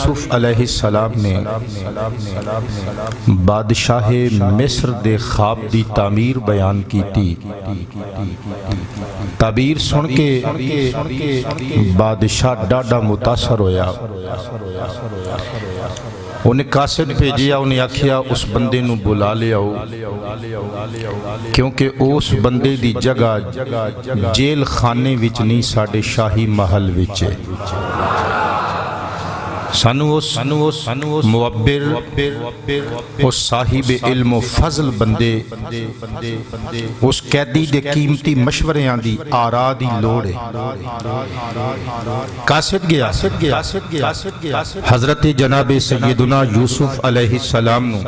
یوسف علیہ السلام نے بادشاہ مصر دے خواب دی تعمیر بیان کی تھی۔ تعبیر سن کے بادشاہ ڈاڈا متاثر ہویا، انہیں قاصد بھیجیا، انہیں آکھیا اس بندے نو بلا لے آؤ، کیونکہ اس بندے دی جگہ جیل خانے وچ نہیں، ساڈے شاہی محل وچ ہے۔ سانو اس معبر، اس صاحب علم و فضل بندے، اس قیدی دے قیمتی مشوریاں دی آراء دی لوڑ ہے۔ قاصد گیا حضرت جناب سیدنا یوسف علیہ السلام نو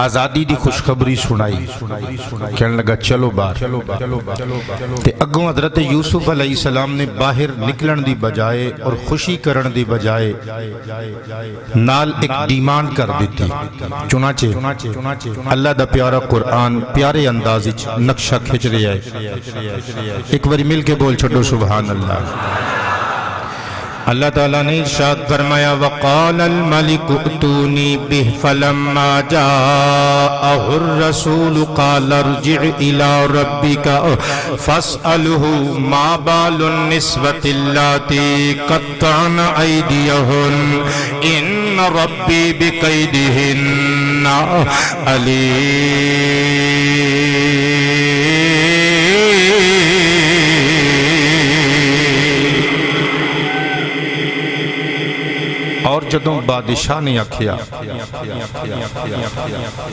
آزادی دی خوشخبری سنائی، کہنے لگا چلو باہر۔ تے اگوں حضرت یوسف علیہ السلام نے باہر نکلن دی بجائے اور خوشی کرن دی بجائے نال ایک ڈیمانڈ کر دیتی۔ چنانچہ اللہ دا پیارا قرآن پیارے انداز وچ نقشہ کھچ رہا ہے، ایک باری مل کے بول چھڈو سبحان اللہ۔ اللہ تعالیٰ نے ارشاد فرمایا وَقَالَ الْمَلِكُ ائْتُونِي بِهِ فَلَمَّا جَاءَهُ الرَّسُولُ قَالَ ارْجِعْ إِلَىٰ رَبِّكَ فَاسْأَلْهُ مَا بَالُ النِّسْوَةِ اللَّاتِي قَطَّعْنَ أَيْدِيَهُنَّ إِنَّ رَبِّي بِكَيْدِهِنَّ عَلِيمٌ۔ اور جدوں بادشاہ نے آکھیا،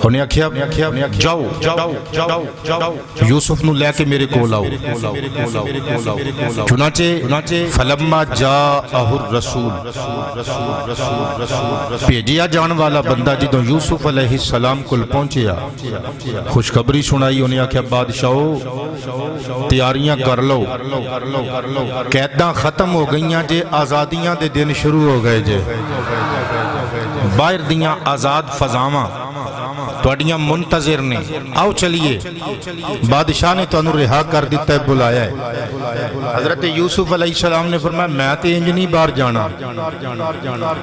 انہیں آکھیا جاؤ یوسف نو لے کے میرے کول آؤ۔ چنانچہ فلما جاءہ الرسول، بھیجیا جان والا بندہ جدوں یوسف علیہ السلام کول پہنچیا، خوشخبری سنائی، انہیں آکھیا بادشاہو تیاریاں کر لو، قیداں ختم ہو گئیاں جے، آزادیاں دے دن شروع ہو گئے جے، باہر دیاں آزاد فضاواں تواڈیاں منتظر نے، آؤ چلیے۔ بادشاہ نے تو انہوں رہا کر دیتا ہے، بلایا ہے۔ حضرت یوسف علیہ السلام نے فرمایا میں تے انج نہیں باہر جانا۔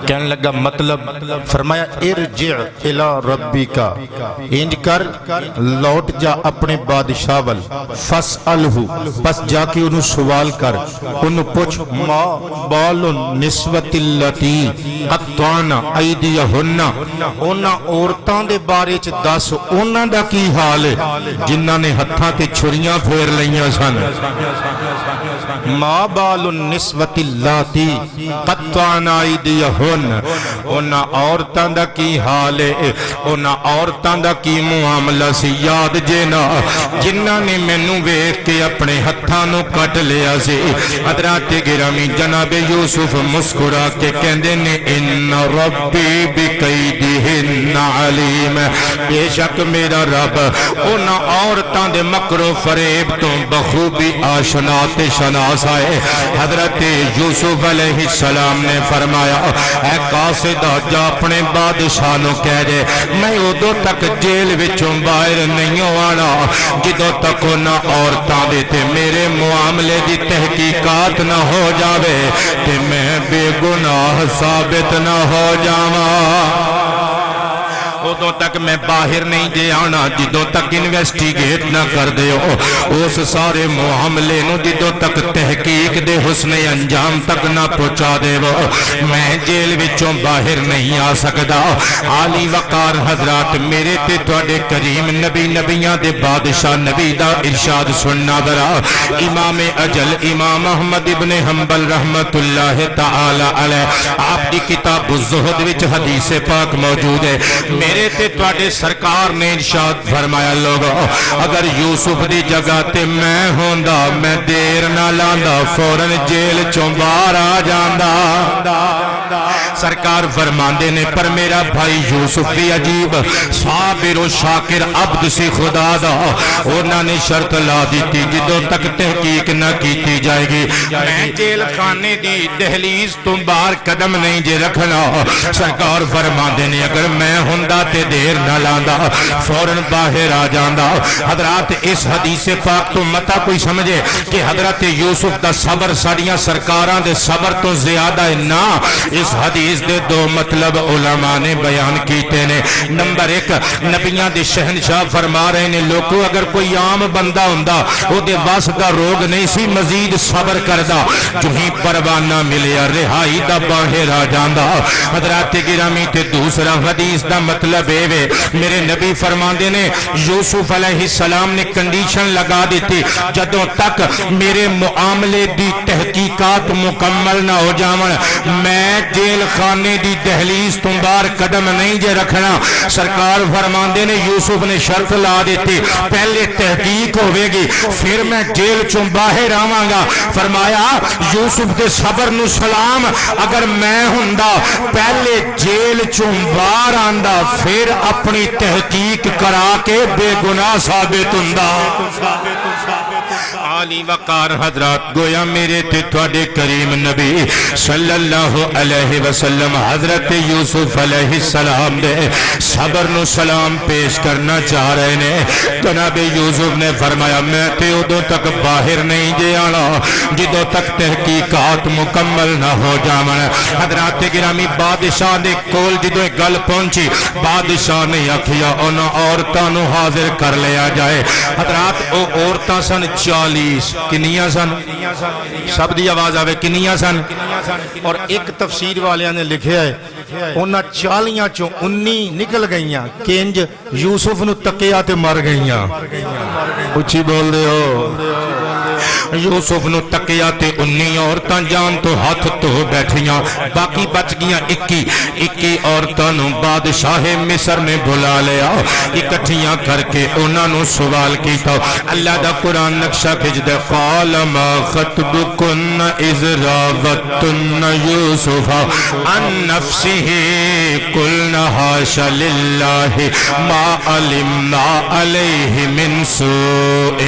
کہنے لگا مطلب؟ فرمایا ارجع الی ربک، انج کر لوٹ جا اپنے بادشاہ ول، فاسألہ، پس جا کے انہوں سوال کر، انہوں پوچھ ما بال النسوۃ اللاتی قطعن ایدیہن، انہاں عورتاں دے بارے چ دس انہاں دا کی حال ہے جنہاں نے ہتھاں تے چھریاں پھیر لئیاں سن۔ ما بال النسوۃ اللاتی قطعن ایدیہن، انہاں عورتاں دا کی حال ہے، انہاں عورتاں دا کی معاملہ سی، یاد جے نا جنہاں نے مینوں ویکھ کے اپنے ہتھاں نوں کٹ لیا سی۔ حضرات گرامی جناب یوسف مسکرا کے کہندے نے ان ربی بکیدہن علیم، بے شک میرا رب انہاں عورتاں دے مکر و فریب تو بخوبی آشنا تے شناس ہے۔ حضرت یوسف علیہ السلام نے فرمایا اے قاصد جا اپنے بادشاہ نو کہہ دے میں ادو تک جیل وچوں باہر نہیں آنا جدوں تک انہاں عورتاں دے تے میرے معاملے دی تحقیقات نہ ہو جاوے تے میں بے گناہ ثابت نہ ہو جاواں، ادو تک میں باہر نہیں دے آنا جدوں تک انویسٹیگیٹ نہ کر دے اس سارے معاملے نو، جدوں تک تحقیق دے حسن انجام تک نہ پہنچا دے میں جیل وچوں باہر نہیں آ سکدا۔ عالی وقار حضرات میرے تے تواڈے کریم نبی نبیاں دے بادشاہ نبی دا ارشاد سننا ذرا۔ امام اجل امام احمد ابن حنبل رحمت اللہ تعالی علیہ آپ دی کتاب الزہد وچ حدیث پاک موجود ہے، میرے تے تواڈے سرکار نے ارشاد فرمایا لوگو اگر یوسف دی جگہ تے میں ہوندا میں دیر نہ لاندا فوراً جیل چوں باہر آ جاندا۔ سرکار فرماندے نے پر میرا بھائی یوسف بھی عجیب صابر و شاکر عبد سی خدا دا انہوں نے شرط لا دیتی جدوں تک تحقیق نہ کیتی جائے گی میں جیل خانے دی دہلیز تو باہر قدم نہیں جے رکھنا سرکار فرماندے نے اگر میں ہوندا تے دیر نہ لاندا فوراً باہر آ جاندا حضرات اس حدیث پاک تو متا کوئی سمجھے کہ حضرت یوسف دا صبر ساڑیاں سرکاراں دے صبر تو زیادہ ہے نا اس حدیث دے دو مطلب علماء نے بیان کیتے نے نمبر ایک نبیاں دے شہنشاہ فرما رہے نے لوگوں اگر کوئی عام بندہ ہوندا او دے واس دا روگ نہیں سی مزید صبر کردا جو ہی پروانہ ملیا رہائی دا باہر آ جاندا حضرات گرامی تے دوسرا حدیث دا مطلب ہے میرے نبی فرماندے نے یوسف علیہ السلام نے کنڈیشن لگا دیتی جدوں تک میرے معاملے دی تحقیقات مکمل نہ ہو جاون میں جیل خانے دی دہلیز تو باہر قدم نہیں جے رکھنا سرکار فرماندے نے یوسف نے شرط لا دیتی پہلے تحقیق ہوئے گی پھر میں جیل چوں باہر آواں گا فرمایا یوسف دے صبر نو سلام اگر میں ہوندا پہلے جیل چوں باہر آندا پھر اپنی تحقیق کرا کے بے گناہ ثابت ہوندا عالی وقار حضرات گویا میرے تے تواڈے کریم نبی صلی اللہ علیہ وسلم حضرت یوسف علیہ السلام دے صبر نو سلام پیش کرنا چاہ رہے نے جناب یوسف نے فرمایا میں تے ادوں تک باہر نہیں جے آنا جدوں تک تحقیقات مکمل نہ ہو جاون حضرات گرامی بادشاہ دے کول جدوں گل پہنچی بادشاہ نے آکھیا انہاں عورتاں نو حاضر کر لیا جائے حضرات او عورتاں سن 40 کنیاں سن سب دی آواز آوے کنیاں سن اور ایک تفسیر والیاں نے لکھیا ہے انہاں 40 چوں 19 نکل گئیاں کنج یوسف نو تکیا تے مر گئیاں اچھی بول دے ہو یوسف نو تکیا تے 19 عورتاں جان تو ہاتھ تو بیٹھیاں باقی بچ گیاں 21 عورتاں نو بادشاہ مصر نے بلا لیا اکٹھیاں کر کے انہاں نو سوال کیتا اللہ دا قرآن نقشہ کھچ دے قال ما خطبکن اذ راوتن یوسف عن نفسه قلنا حاش للہ ما علمنا علیہ من سوء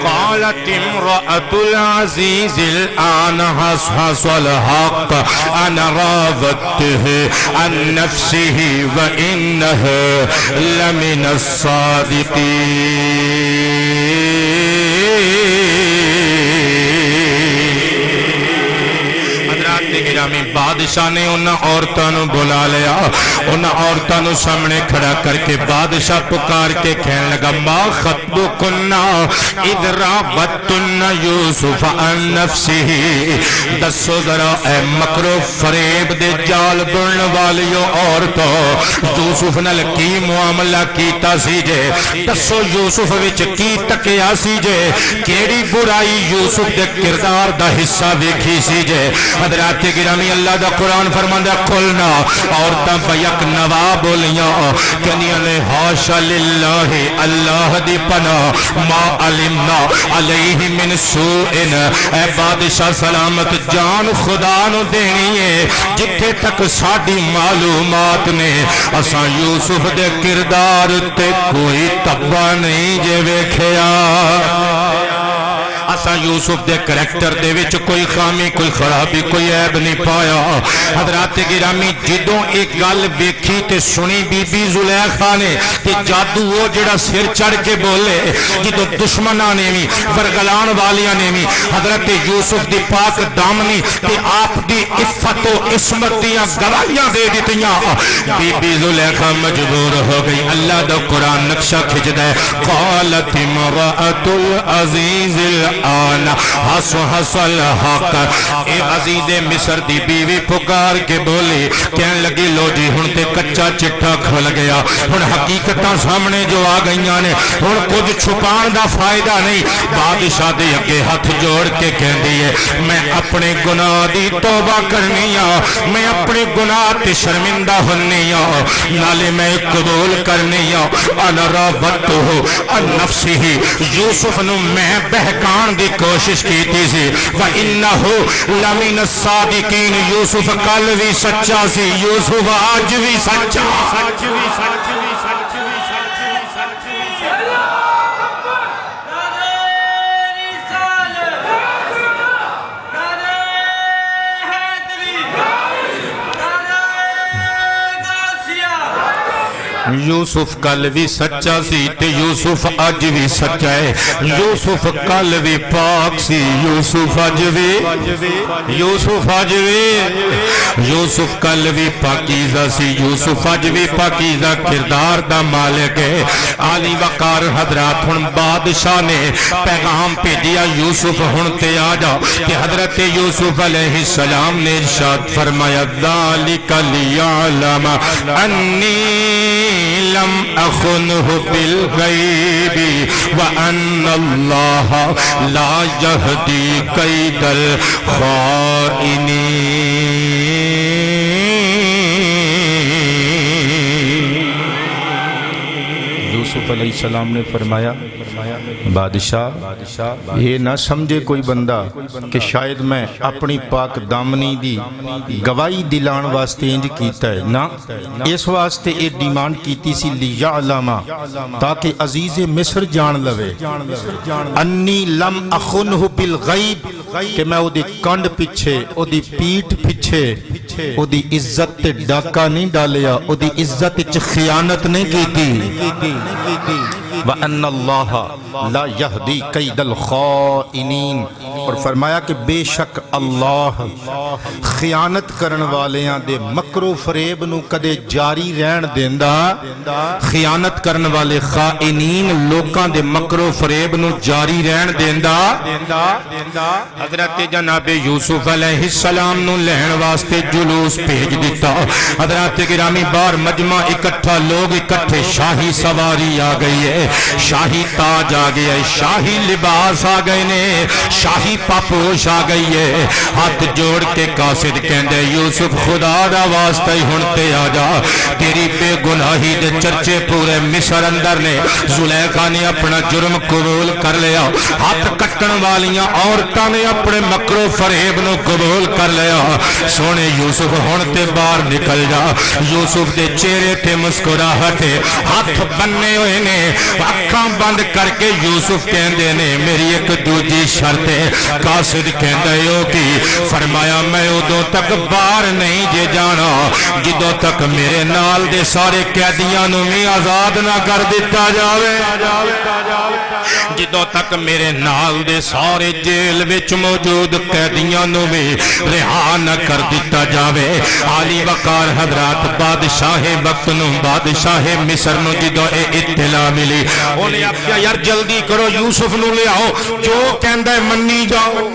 قالت امرأة العزیز الآن حصحص الحق انا راودته عن نفسه وإنه لمن الصادقین گرامی بادشاہ نے انہاں عورتاں نو بلا لیا انہاں عورتاں نو سامنے کھڑا کر کے بادشاہ پکار کے کہنے لگا ما خطبکن اذ راوتن یوسف عن نفسه دسو ذرا اے مکر و فریب دے جال بن والیو عورتوں یوسف نال کی معاملہ کیتا سی جے دسو یوسف وچ کی تکیا سی جے کیڑی برائی یوسف دے کردار دا حصہ ویکھی سی جے حضرات گرامی اللہ دا قرآن فرماندا قلنا عورتاں بیک نوا بولیاں کنیاں نے حاشا للہ اللہ دی پناہ ما علمنا علیہ من سوء اے بادشاہ سلامت جان خدا نو دینی ہے جتھے تک ساڈی معلومات نے اساں یوسف دے کردار تے کوئی تبا نہیں جے ویکھیا اساں یوسف دے کریکٹر دے وچ کوئی خامی کوئی خرابی کوئی عیب نہیں پایا حضرات گرامی جدوں ایک گل ویکھی تے سنی بی بی زلیخا نے تے جادو وہ جڑا سر چڑھ کے بولے جدوں دشمناں نے بھی ورگلان والیاں نے بھی حضرت یوسف دی پاک دامنی تے آپ دی عفت و عصمت دیاں گواہیاں دے دتیاں بی بی زلیخا مجبور ہو گئی اللہ دا قرآن نقشہ کھچدا ہے قالت امرأۃ العزیز آن حس حس الحق اے عزیز مصر دی بیوی پکار کے بولی کہن لگی لو جی ہن تے کچا چٹھا کھل گیا ہن حقیقتاں سامنے جو آ گئیاں نے ہن کچھ چھپان دا فائدہ نہیں بادشاہ دے اگے ہاتھ جوڑ کے کہندی ہے میں اپنے گناہ دی توبہ کرنی ہاں میں اپنے گناہ تے شرمندہ ہونی ہاں نالے میں قبول کرنی ہاں انا راودتہ عن نفسہ یوسف نو میں بہکان دی کوشش کیتی سی وَإِنَّهُ لَمِنَ الصَّادِقِينَ یوسف کل بھی سچا سی یوسف آج بھی سچا یوسف کل بھی سچا سی تے یوسف اج بھی سچا ہے یوسف کل بھی پاک سی یوسف اج یوسف کل بھی پاکیزہ سی یوسف اج بھی پاکیزہ کردار دا مالک ہے عالی وقار حضرات ہن بادشاہ نے پیغام بھیجیا یوسف ہن تے آ جا کہ حضرت یوسف علیہ السلام نے ارشاد فرمایا ذالک لیعلم انی لم اخنه بالغیب وان اللہ لا یہدی کید الخائنین یوسف علیہ السلام نے فرمایا بادشاہ یہ نہ سمجھے کوئی بندہ کہ شاید میں اپنی پاک دامنی دی گواہی دلان واسطے انج کیتا ہے نا اس واسطے یہ ڈیمانڈ کیتی سی لیعلما تاکہ عزیز مصر جان لوے انی لم اخنہ بالغیب کہ میں او دی کنڈ پیچھے او دی پیٹ پیچھے او دی عزت تے ڈاکہ نہیں ڈالیا او دی عزت چ خیانت نہیں کیتی وَأَنَّ اللَّهَ لَا يَهْدِي قَيْدَ الْخَائِنِينَ اور فرمایا کہ بے شک اللہ خیانت کرن والیاں دے مکر و فریب نو کدے جاری رہن دیندا خیانت کرن والے خائنین لوکاں دے مکر و فریب نو جاری رہن دیندا حضرت جناب یوسف علیہ السلام نو لہن واسطے جلوس بھیج دیتا حضرت گرامی بار مجمع اکٹھا لوگ اکٹھے شاہی سواری آ گئی ہے شاہی تاج آ گیا ہے شاہی لباس آ گئے نے شاہی پاپوش آ گئی ہے ہاتھ جوڑ کے قاصد کہندے یوسف خدا دا واسطہ ہی ہنتے آ جا تیری بے گناہی دے چرچے پورے مصر اندر نے زلیخا نے اپنا جرم قبول کر لیا ہاتھ کٹن والیاں عورتاں نے اپنے مکر و فریب نو قبول کر لیا سونے یوسف ہنتے باہر نکل جا یوسف دے چہرے تے مسکراہٹ ہاتھ بننے ہوئے نے اکھاں بند کر کے یوسف کہندے نے میری ایک دوجی شرط ہے قاصد کہندے ہو کی فرمایا میں ادوں تک باہر نہیں جے جانا جدوں تک میرے نال دے سارے قیدیاں نو بھی آزاد نہ کر دیتا جاوے جدوں تک میرے نال دے سارے جیل وچ موجود قیدیاں نو بھی رہا نہ کر دیتا جاوے عالی وقار حضرات بادشاہ وقت نو بادشاہ مصر نو جدوں اے اطلاع ملی انہیں آخیا یار جلدی کرو یوسف نو لے آؤ جو کہندا ہے منی جاؤ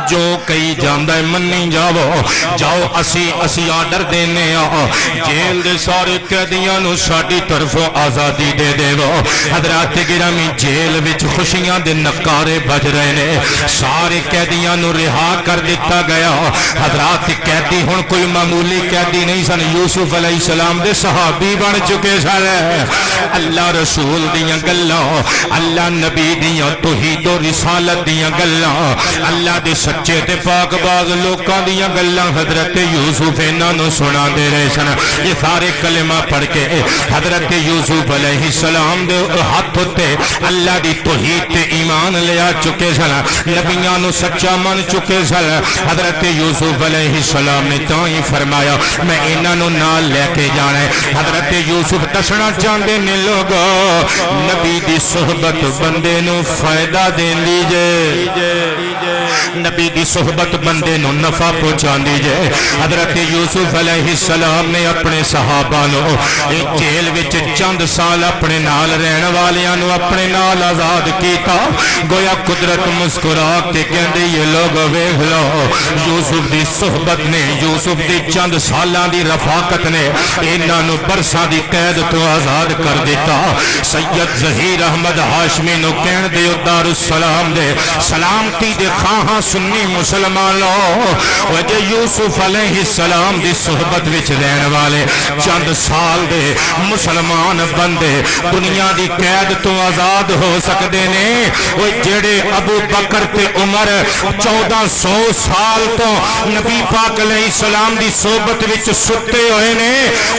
جو کئی جاندہ ہے منی جاؤ جاؤ اسی آرڈر دینے آؤ جیل دے سارے قیدیاں نو ساڈی طرفوں آزادی دے دے وہ حضرات گرامی جیل وچ خوشیاں دے نکارے بج رہے نے سارے قیدیاں نو رہا کر دیتا گیا حضرات قیدی ہن کوئی معمولی قیدی نہیں سن یوسف علیہ السلام دے صحابی بن چکے سن اللہ رسول دیاں گلاں اللہ نبی دیاں توحید و رسالت دیاں گلاں اللہ دے سچے تے پاک باز لوکاں دیاں گلاں حضرت یوسف انہاں نو سنا دے رہے سن یہ سارے کلمہ پڑھ کے حضرت یوسف علیہ السلام دے ہاتھ تے اللہ دی توحید تے ایمان لے آ چکے سن نبیاں نو سچا من چکے سن حضرت یوسف علیہ السلام نے تاں ہی فرمایا میں انہاں نو نال لے کے جانا ہے حضرت یوسف دسنا چاہندے نے لوگ نبی دی صحبت بندے نو فائدہ دین دیجے نبی دی صحبت بندے نو نفع پہنچان دیجے حضرت یوسف علیہ السلام نے اپنے صحابہ نو ایک جیل وچ چند سال اپنے نال رہن والیاں نو اپنے نال آزاد کیتا گویا قدرت مسکرا کے کہندے یہ لوگ ویکھ لو یوسف دی صحبت نے یوسف دی چند سالاں دی رفاقت نے انہاں نو برساں دی قید تو آزاد کر دے دیتا سید ظہیر احمد ہاشمی نو کہن دے دار السلام دے سلامتی دے خواہاں سنی مسلمان لو وجہ یوسف علیہ السلام دی صحبت وچ رہن والے چند سال دے مسلمان بندے دنیا دی قید تو آزاد ہو سکتے نے وہ جڑے ابو بکر تے عمر 1400 سال تو نبی پاک علیہ السلام دی صحبت وچ ستے ہوئے نے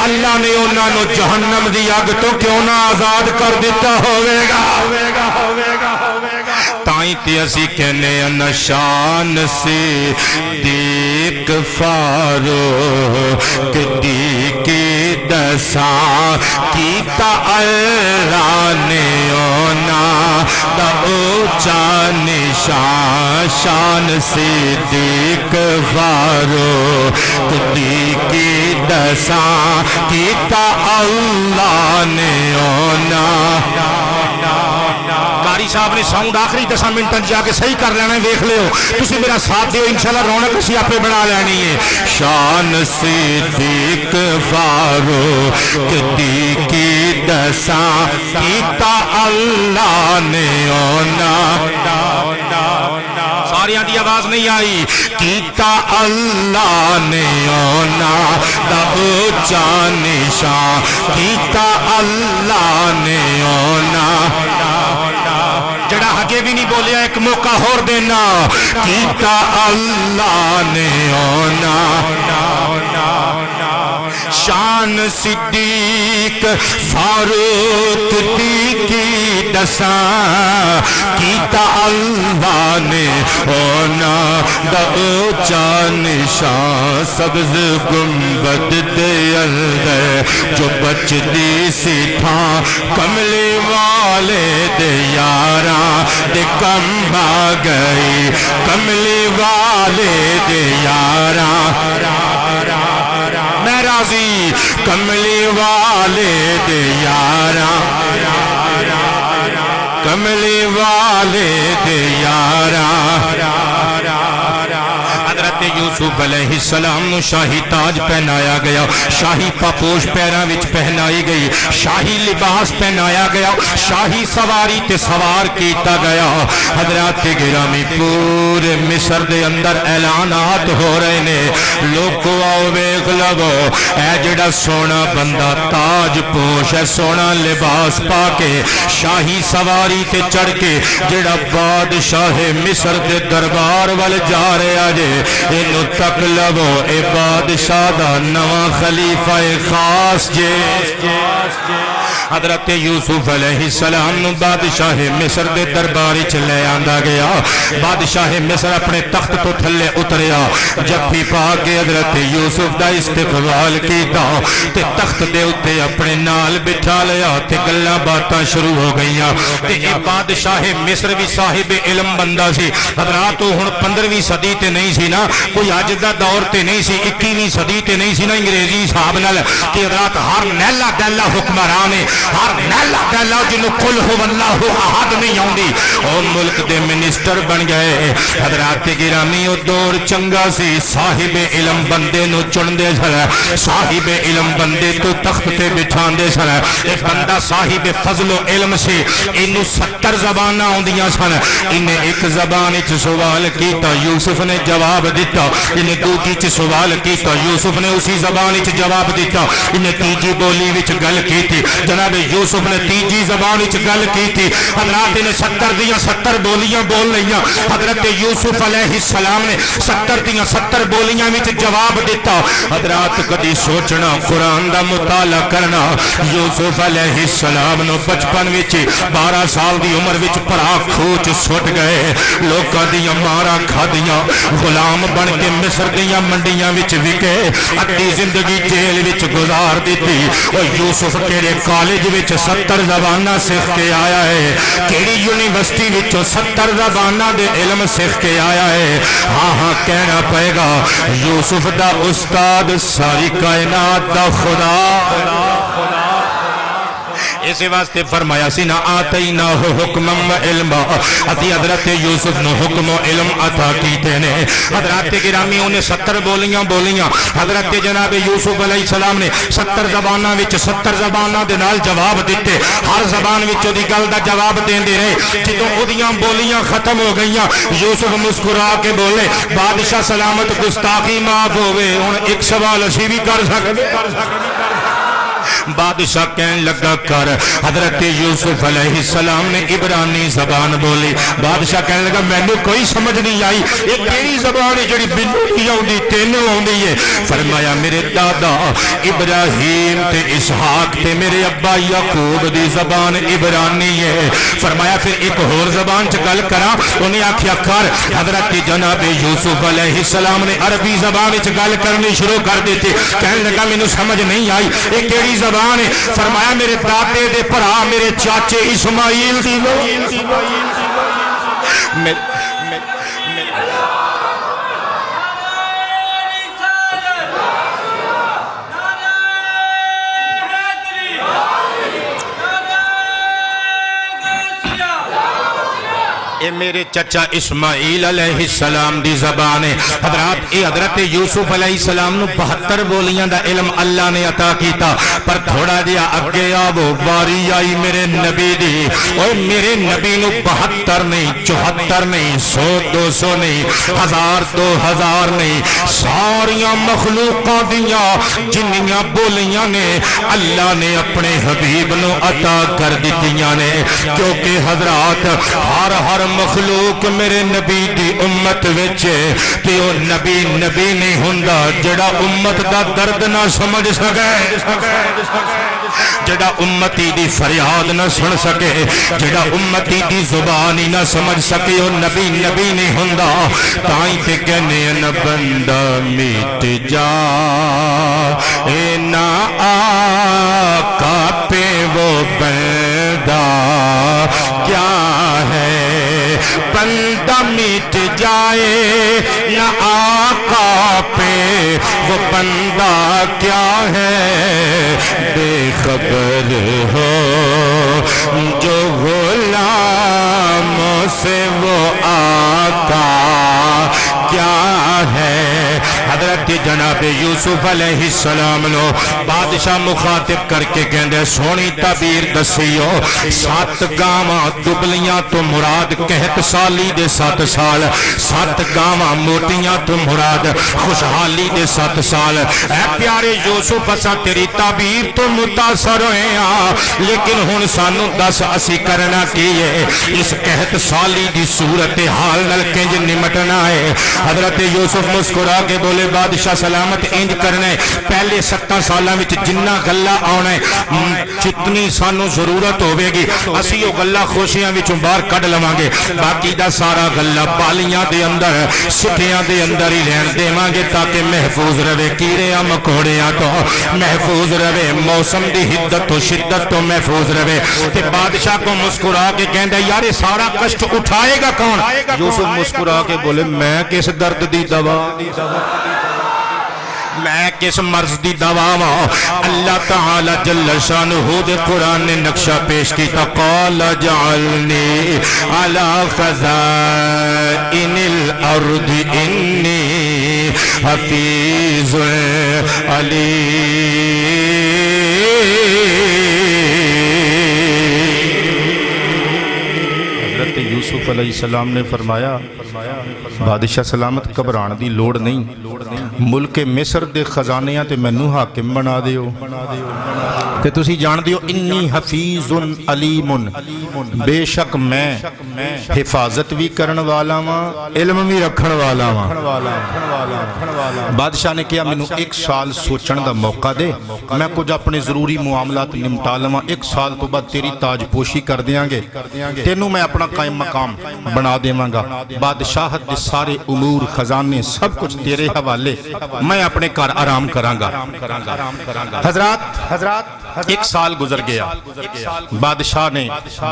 اللہ نے انہاں نو جہنم دی اگ تو کیوں نہ آزاد کر دیتا ہوئے گا تائیں تے اسی کہنے ان شان سے دیکھ فاروق دی کی دساں کیتا اللہ نے اونا دا اونچا نشان شان سے دیکھ فاروق دی کی دساں کیتا اللہ نے اونا قاری صاحب نے ساؤنڈ آخری 10 منٹاں جا کے صحیح کر لینا ہے دیکھ لیو تسی میرا ساتھ دیو انشاءاللہ رونق اسی آپ پہ بنا لینی ہے شان صدیق فاروق دی کی دساں کیتا اللہ نے اونا ساریاں دی آواز نہیں آئی کیتا اللہ نے اونا دا اونچا نشان کیتا اللہ نے اونا جڑا ہگے بھی نہیں بولیا ایک موقع اور دینا کیتا اللہ نے اونا شان صدیق فاروق دی کی دساں کیتا اللہ نے اونا دا اونچا نشان سبز گنبد دے اندر جو بچ دی سی تھا کملی والے دے یاراں دے کم آ گئی کملی والے دے یاراں میں راضی کملی والے دے یاراں کملی والے دے یاراں حضرت یوسف علیہ السلام نو شاہی تاج پہنایا گیا شاہی پاپوش پیراں وچ پہنائی گئی شاہی لباس پہنایا گیا شاہی سواری تے سوار کیتا گیا حضرات گرامی پورے مصر دے اندر اعلانات ہو رہے نے لوگو آؤ ویکھ لو اے جڑا سونا بندہ تاج پوش ہے سونا لباس پا کے شاہی سواری تے چڑھ کے جڑا بادشاہ مصر دے دربار وال جا رہا جے انو تک لو اے بادشاہ دا نواں خلیفہ خاص جے حضرت یوسف علیہ السلام نو بادشاہ مصر دے دربار وچ لے آندا گیا بادشاہ مصر اپنے تخت تو تھلے اتریا جفی پا کے حضرت یوسف دا استقبال کیتا تے تخت دے اوتے اپنے نال بٹھا لیا تے گلاں باتاں شروع ہو گئیاں تے اے بادشاہ مصر بھی صاحب علم بندہ سی حضرات ہن 15ویں صدی تے نہیں سی نا کوئی اج دا دور تے نہیں سی 21ویں صدی تے نہیں سی نا انگریزی حساب نال کہ حضرات ہر نیلا ڈیلا حکمران ہے ہر نیلا ڈیلا جنوں کل ہو اللہ احد نہیں آوندی او ملک دے منسٹر بن گئے حضرات گرامی او دور چنگا سی صاحب علم بندے نو چندے سن صاحب علم بندے تو تخت تے بٹھاندے سن ایک بندہ صاحب فضل و علم سی اینو 70 زباناں آوندیاں سن انہیں ایک زبان وچ سوال کیتا یوسف نے جواب دیتا انہیں دوسری وچ سوال کیتا یوسف نے اسی زبان وچ جواب دیتا انہیں تیجی بولی وچ گل کیتی جناب یوسف نے تیجی زبان وچ گل کیتی حضرات نے 70 دیاں 70 بولیاں بول لئیاں حضرت یوسف علیہ السلام نے 70 دیاں 70 بولیاں وچ جواب دیتا حضرات کدی سوچنا قرآن دا مطالعہ کرنا یوسف علیہ السلام نو بچپن وچ 12 سال دی عمر وچ پڑا کھوچ سٹ گئے لوکاں دیاں مارا کھادیاں غلام بن کے مصر دیاں منڈیاں وچ وکے ادھی زندگی جیل وچ گزار دیتی او یوسف کیڑے کالج وچ 70 زباناں سکھ کے آیا ہے کیڑی یونیورسٹی وچ 70 زباناں دے علم سکھ کے آیا ہے ہاں کہنا پائے گا یوسف دا استاد ساری کائنات دا خدا اسی واسطے فرمایا سی نا آتینا حکم و علم اتی حضرت یوسف نو حکم و علم عطا کیتے نے حضرات گرامی انہیں 70 بولیاں حضرت جناب یوسف علیہ السلام نے 70 زباناں وچ 70 زباناں دے نال جواب دیتے ہر زبان وچ دی گل دا جواب دیندے رہے جدوں اودیاں بولیاں ختم ہو گئیاں یوسف مسکرا کے بولے بادشاہ سلامت گستاخی معاف ہوئے ہن ایک سوال اسی بھی کر سکدے بادشاہ کہنے لگا کر حضرت یوسف علیہ السلام نے عبرانی زبان بولی بادشاہ کہنے لگا میں نے کوئی سمجھ نہیں آئی یہ کیڑی زبان ہے جڑی مینوں نہیں آندی تینوں آندی ہے فرمایا میرے دادا ابراہیم تے اسحاق تے میرے ابا یعقوب دی زبان عبرانی ہے فرمایا پھر ایک اور زبان چ گل کراں انہیں آکھیا کر حضرت جناب یوسف علیہ السلام نے عربی زبان وچ گل کرنی شروع کر دیتی کہنے لگا مینوں سمجھ نہیں آئی یہ کیڑی زبان ہے فرمایا میرے دادے دے بھرا میرے چاچے اسماعیل دی اے میرے چچا اسماعیل علیہ السلام دی زبان ہے حضرات اے حضرت یوسف علیہ السلام نو 72 بولیاں دا علم اللہ نے عطا کیتا پر تھوڑا جیا اگے آو واری آئی میرے نبی دی اوے میرے نبی نو 72 نہیں 74 نہیں 100 200 نہیں 1000 2000 نہیں ساریاں مخلوقاں دیاں جنیاں بولیاں نے اللہ نے اپنے حبیب نو عطا کر دتیاں نے کیونکہ حضرات ہر مخلوق میرے نبی دی امت وچ تے او نبی نہیں ہوندا جڑا امت دا درد نہ سمجھ سکے جڑا امتی دی فریاد نہ سن سکے جڑا امتی دی زبان ہی نہ سمجھ سکے او نبی نہیں ہوندا تائیں تے کہنے نہ بندہ مٹ جا اے نہ آقا پہ وہ بندہ کیا ہے بندہ مٹ جائے نہ آقا پہ وہ بندہ کیا ہے بے خبر ہو جو غلاموں سے وہ آقا کیا ہے حضرت جناب یوسف علیہ السلام نو بادشاہ مخاطب کر کے کہندے سونی تعبیر دسیو 7 گاواں دبلیاں تو مراد قحط سالی دے 7 سال 7 گاواں موٹیاں تو مراد خوشحالی دے 7 سال اے پیارے یوسف اساں تیری تعبیر تو متاثر ہوئے ہاں لیکن ہن سانو دس اسی کرنا کی ہے اس قحط سالی دی صورتحال نال کنج نمٹنا ہے حضرت یوسف مسکرا کے بولے بادشاہ سلامت انج کرنا ہے پہلے 7 سالاں وچ جنہ گلا آنا ہے جتنی سانو ضرورت ہوے گی اسی او گلا خوشیاں وچوں باہر کڈ لواں گے باقی دا سارا گلا بالیاں دے اندر سٹیاں دے اندر ہی رہن دیواں گے تاکہ محفوظ رہے کیڑیاں مکوڑیاں تو محفوظ رہے موسم دی حدت و شدت تو محفوظ رہے تے بادشاہ کو مسکرا کے کہندا یار سارا کشٹ اٹھائے گا کون یوسف مسکرا کے بولے میں کس درد دی دوا میں کس مرض دی دوا اللہ تعالی جل شانہ دے قرآن نے نقشہ پیش کیتا قال جعلنی علی خزائن الارض انی حفیظ علیم حضرت یوسف علیہ السلام نے فرمایا بادشاہ سلامت گھبران دی لوڑ نہیں ملک مصر دے خزانیاں تے مینوں حاکم بنا دیو تے تسی جان دیو انی حفیظ علیم بے شک میں حفاظت بھی کرن والا ہاں علم بھی رکھن والا ہاں بادشاہ نے کہا مینوں 1 سال سوچن دا موقع دے میں کچھ اپنے ضروری معاملات نمٹا لواں 1 سال تو بعد تیری تاج پوشی کر دیاں گے تینوں میں اپنا قائم مقام بنا دیواں گا بادشاہت دے سارے امور خزانے سب کچھ تیرے حوالے میں اپنے گھر آرام کراں گا حضرات ایک سال گزر گیا، بادشاہ نے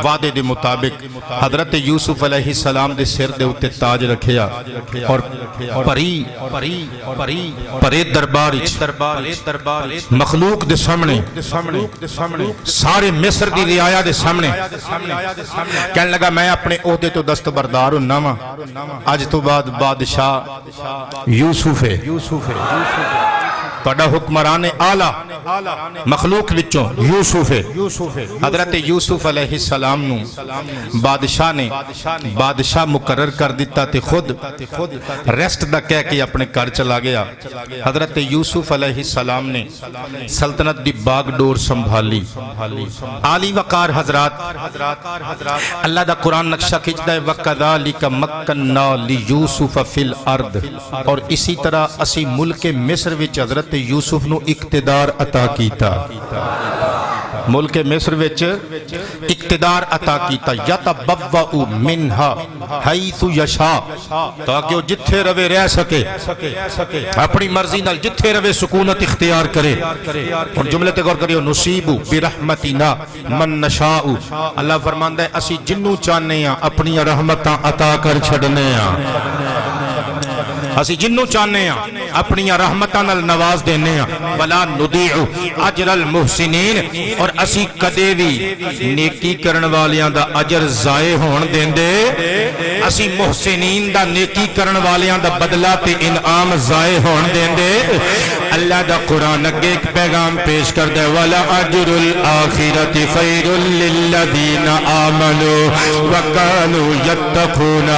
وعدے دے مطابق حضرت یوسف علیہ السلام دے سر دے اتے تاج رکھیا اور پرے دربار مخلوق دے سامنے سارے مصر دی رعایا دے سامنے کہنے لگا میں اپنے عہدے تو دستبردار ہوں ناما، آج تو بعد بادشاہ یوسف ہے، تہاڈا حکمران اعلی مخلوق وچوں یوسف ہے۔ حضرت یوسف علیہ السلام نو بادشاہ مقرر کر دیتا تے خود ریسٹ دا کہہ کے اپنے گھر چلا گیا۔ حضرت یوسف علیہ السلام نے سلطنت دی باغ ڈور سنبھالی۔ عالی وقار حضرات، اللہ دا قرآن نقشہ کھچدا ہے وَكَذَلِكَ مَكَّنَّا لِيُوسُفَ فِي الْأَرْضِ، اور اسی طرح اسی ملک مصر وچ حضرت یوسف نو اقتدار عطا کیتا، ملک مصر وچ اقتدار عطا کیتا، یتبوأ منہا حیث یشاء، تاکہ وہ جتھے روے رہ سکے، اپنی مرضی نال جتھے روے سکونت اختیار کرے۔ اور جملے تے غور کریو، نصیب برحمتنا من نشاء، اللہ فرماندا ہے اسی جنوں چاہنے ہاں اپنی رحمتاں عطا کر چھڑنے ہاں، اسی جنوں چاہنے ہاں اپنی رحمتاں نال نواز دینے ہاں۔ ولا نضيع اجر المحسنین، اور اسی کدے بھی نیکی کرن والیاں دا اجر ضائع ہون دیندے، اسی محسنین دا نیکی کرن والیاں دا بدلہ تے انعام ضائع ہون دیندے۔ اللہ دا قرآن اگے ایک پیغام پیش کر دے، ولا اجر الآخرۃ خیر للذین آمنوا وکانوا یتقون۔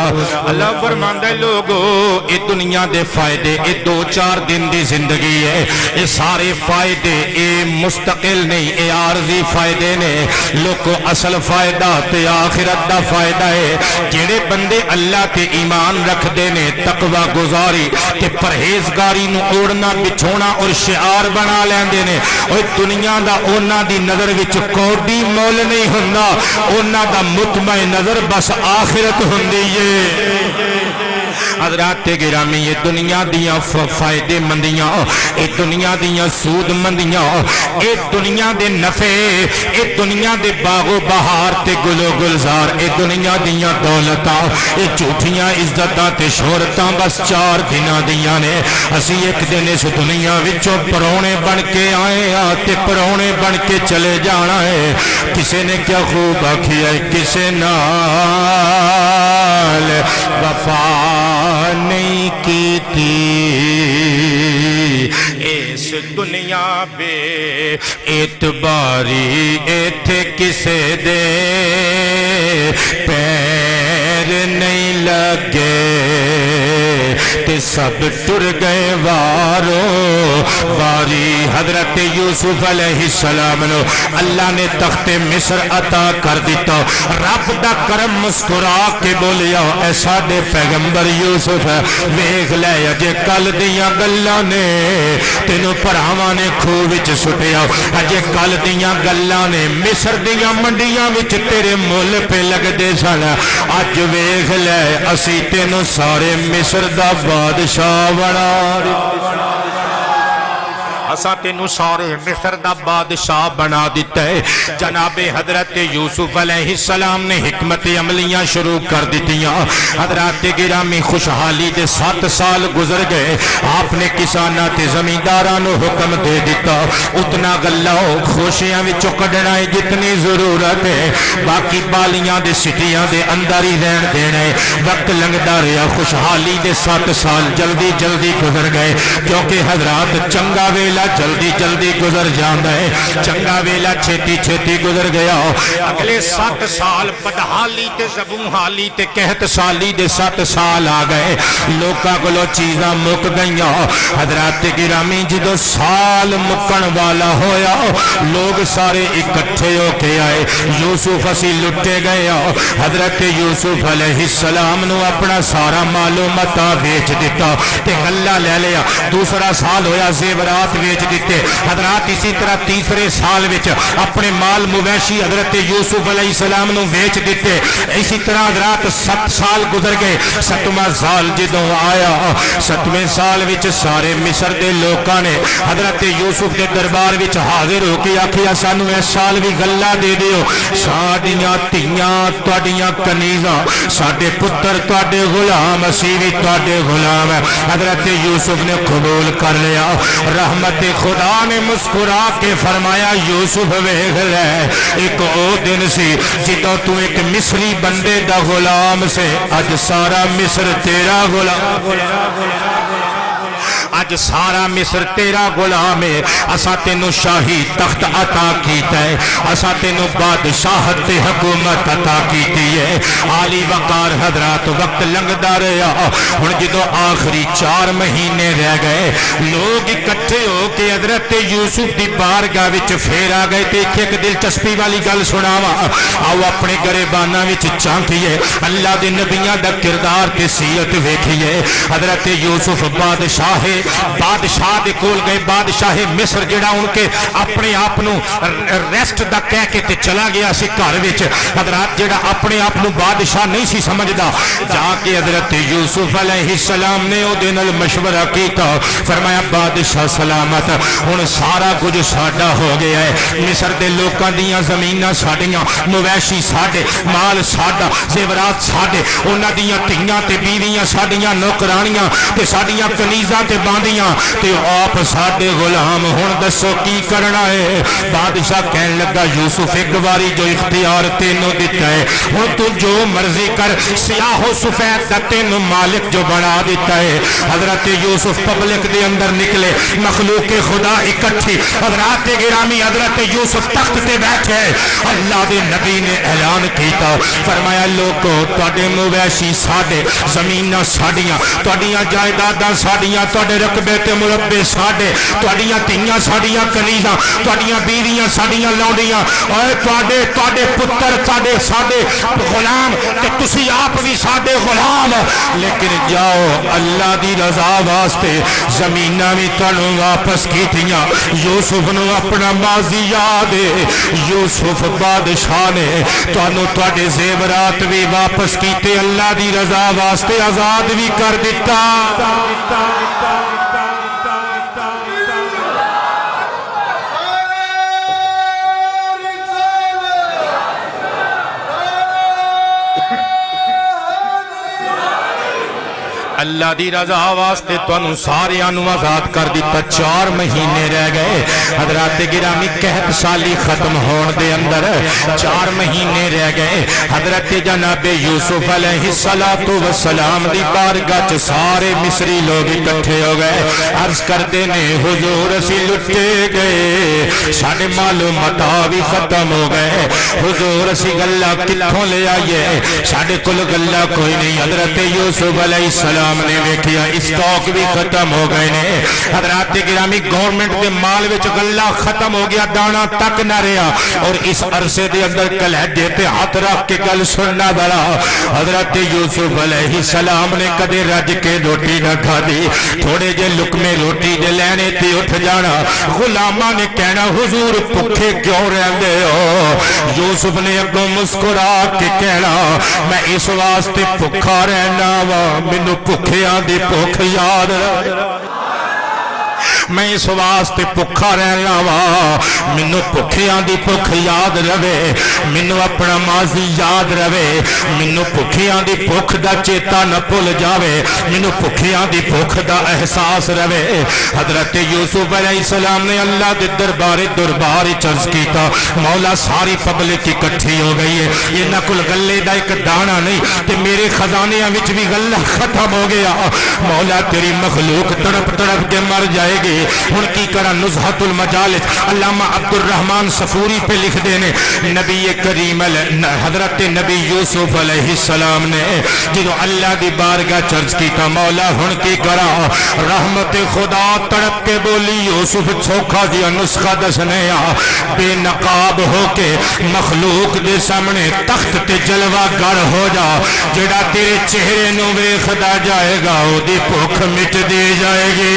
اللہ فرماندا ہے لوگو اے دنیا دے فائدے، اے دو چار دن دی زندگی ہے، اے سارے فائدے اے مستقل نہیں، اے عارضی فائدے نے، لوگو اصل فائدہ تے آخرت دا فائدہ ہے۔ جڑے بندے اللہ تے ایمان رکھ دے نے، تقوی گزاری تے پرہیزگاری نو اوڑنا بچھونا اور شعار بنا لیندے نے، اوہ دنیا دا اونا دی نظر وچ کوئی مول نہیں ہندا، اونا دا مطمع نظر بس آخرت ہوندی ہے۔ حضرات گرامی، یہ دنیا دیاں فائدے مندیاں، یہ دنیا دیاں سود مندیاں، یہ دنیا دے نفع، یہ دنیا دے باغ و بہار تے گل و گلزار، یہ دنیا دیاں دولتاں، یہ جھوٹیاں عزتاں تے شہرتاں بس چار دناں دیاں نے۔ اسی ایک دن اس دنیا وچوں پرونے بن کے آئے ہاں تے پرونے بن کے چلے جانا ہے۔ کسے نے کیا خوب آکھیا ہے، کسے نال وفا نہیں کی تھی، اس دنیا بے اعتباری ایتھے کسے دے پیر نہیں لگے، تے سب ٹر گئے وارو واری۔ حضرت یوسف علیہ السلام نو اللہ نے تخت مصر عطا کر دیتا، رب دا کرم مسکرا کے بولیا اے ساڈے پیغمبر یوسف ویکھ لے اجے کل دیاں گلاں نے تینوں بھراواں نے کھوہ وچ سٹیا، اجے کل دیاں گلاں نے مصر دیاں منڈیاں وچ تیرے مول پہ لگدے سن، اج ویکھ لے اسی تینوں سارے مصر دا بادشاہ بنا اساں تینوں سارے مصر دا بادشاہ بنا دیتا ہے۔ جناب حضرت یوسف علیہ السلام نے حکمت عملیاں شروع کر دیتیاں۔ حضرات گرامی، خوشحالی دے 7 سال گزر گئے، آپ نے کساناں تے زمینداراں نو حکم دے دیتا اتنا گلا خوشیاں وچوں کڈنا ہے جتنی ضرورت ہے، باقی بالیاں دے سٹیاں دے اندر ہی رہن دینا ہے۔ وقت لنگدا رہیا، خوشحالی دے 7 سال جلدی جلدی گزر گئے، کیونکہ حضرات چنگا ویلا جلدی جلدی گزر جاندہ ہے، چنگا ویلا چھیتی چھیتی گزر گیا۔ اگلے 7 سال بدحالی تے زبونحالی تے قحط سالی دے 7 سال آ گئے، لوکاں کولوں چیزاں مک گئیاں۔ حضرات گرامی، جدوں سال مکن والا ہویا لوگ سارے اکٹھے ہو کے آئے، یوسف اسی لٹے گئے۔ حضرت یوسف علیہ السلام نو اپنا سارا مال و متا بیچ دیتا تے غلہ لے لیا۔ دوسرا سال ہویا زیورات ویچ دیتے حضرات اسی طرح تیسرے سال وچ اپنے مال مویشی حضرت یوسف علیہ السلام نو ویچ دیتے اسی طرح حضرات 7 سال گزر گئے 7واں سال جدوں آیا 7ویں سال وچ سارے مصر دے لوکاں نے حضرت یوسف دے دربار وچ حاضر ہو کے آکھیا سانو اس سال بھی گلا دے دیو ساڈیاں تیاں تواڈیاں کنیزاں ساڈے پتر تواڈے غلام اسی بھی تواڈے غلام ہے حضرت یوسف نے قبول کر لیا رحمت خدا نے مسکرا کے فرمایا یوسف ویکھ لے ایک او دن سی جدوں تو ایک مصری بندے دا غلام سے اج سارا مصر تیرا غلام اج سارا مصر تیرا غلام ہے اساں تینوں شاہی تخت عطا کیتا ہے اساں تینوں بادشاہت تے حکومت عطا کیتی ہے عالی وقار حضرات وقت لنگدا رہیا ہن جدوں آخری 4 مہینے رہ گئے لوگ اکٹھے ہو کے حضرت یوسف دی بارگاہ وچ پھر آ گئے تے ایک دلچسپی والی گل سناواں آؤ اپنے گریباناں وچ جھانکیے اللہ دے نبیاں دا کردار تے سیرت ویکھیے حضرت یوسف بادشاہ دے کول گئے بادشاہ مصر جڑا ان کے اپنے آپ نو ریسٹ دا کہہ کے تے چلا گیا سی گھر وچ حضرات جڑا اپنے آپ نو بادشاہ نہیں سی سمجھدا جا کے حضرت یوسف علیہ السلام نے او دے نال مشورہ کیتا فرمایا بادشاہ سلامت ہن سارا کچھ ساڈا ہو گیا ہے مصر دے لوکاں دیاں زمیناں ساڈیاں مویشی ساڈے مال ساڈا زیورات ساڈے انہاں دیاں تیاں تے بیویاں ساڈیاں نوکرانیاں تے ساڈیاں کنیزاں تے باندیاں تے آپ ساڈے غلام ہن دسو کی کرنا ہے بادشاہ کہن لگا یوسف ایک باری جو اختیار تینوں دیتا ہے ہن تو جو مرضی کر سیاہ و سفید دا تینوں مالک جو بنا دیتا ہے حضرت یوسف پبلک دے اندر نکلے مخلوق خدا اکٹھی حضرات گرامی حضرت یوسف تخت تے بیٹھے اللہ دے نبی نے اعلان کیتا فرمایا لوگو تواڈے مویشی ساڈے زمیناں ساڈیاں تواڈیاں جائیداداں ساڈیاں تواڈے رقبے تے مربے ساڈے تواڈیاں تیاں ساڈیاں کنیزاں تواڈیاں بیویاں ساڈیاں لونڈیاں اوے تواڈے پتر ساڈے غلام تے تسی آپ بھی ساڈے غلام لیکن جاؤ اللہ دی رضا واسطے زمیناں بھی تانوں واپس کیتیاں یوسف نو اپنا ماضی یاد ہے یوسف بادشاہ نے تانوں تواڈے زیورات بھی واپس کیتے اللہ دی رضا واسطے آزاد بھی کر دیتا اللہ دی رضا واسطے تانوں ساریاں نوں آزاد کر دیتا 4 مہینے رہ گئے حضرات گرامی قحط سالی ختم ہون دے اندر 4 مہینے رہ گئے حضرت جناب یوسف علیہ السلام دی بارگاہ چ سارے مصری لوگ اکٹھے ہو گئے عرض کرتے نے حضور اسی لٹے گئے ساڈے مال و متاع بھی ختم ہو گئے حضور اسی گلا کتھوں لے آئیے ساڈے کول گلا کوئی نہیں حضرت یوسف علیہ السلام نے ویکھیا اسٹاک بھی ختم ہو گئے نے حضرات گرامی گورنمنٹ دے مال وچ گلا ختم ہو گیا دانا تک نہ رہا اور اس عرصے دے اندر کلیجے تے ہاتھ رکھ کے گل سننا بڑا حضرت یوسف علیہ السلام نے کدے رج کے روٹی نہ کھادی تھوڑے جے لقمے روٹی دے لینے تے اٹھ جانا غلاماں نے کہنا حضور بھوکے کیوں رہندے ہو یوسف نے اگوں مسکرا کے کہنا میں اس واسطے بھوکا رہنا وا مینوں بھوکیاں دی بھوک یاد میں اس واسطے بھوکا رہنا وا مینوں بھوکیاں دی بھوک یاد رہے مینوں اپنا ماضی یاد رہے مینوں بھوکیاں دی بھوک دا چیتا نہ بھول جاوے مینوں بھوکیاں دی بھوک دا احساس رہے حضرت یوسف علیہ السلام نے اللہ دے دربار عرض کیتا مولا ساری پبلک اکٹھی ہو گئی ہے انہاں کول گلے دا ایک دانا نہیں تے میرے خزانیاں وچ بھی گلا ختم ہو گیا مولا تیری مخلوق تڑپ تڑپ کے مر جائے گی ہن کی کرا نزہت المجالس علامہ عبد الرحمن صفوری پہ لکھ دینے نبی کریم حضرت نبی یوسف علیہ السلام نے جدو اللہ دی بارگاہ چرچ کیتا مولا ہن کی کرا رحمت خدا تڑپ کے بولی یوسف چھوکھا دیا نسخہ دسنے بے نقاب ہو کے مخلوق دے سامنے تخت تے جلوہ گر ہو جا جڑا تیرے چہرے نو ویکھدا جائے گا او دی بھوک مٹ دی جائے گی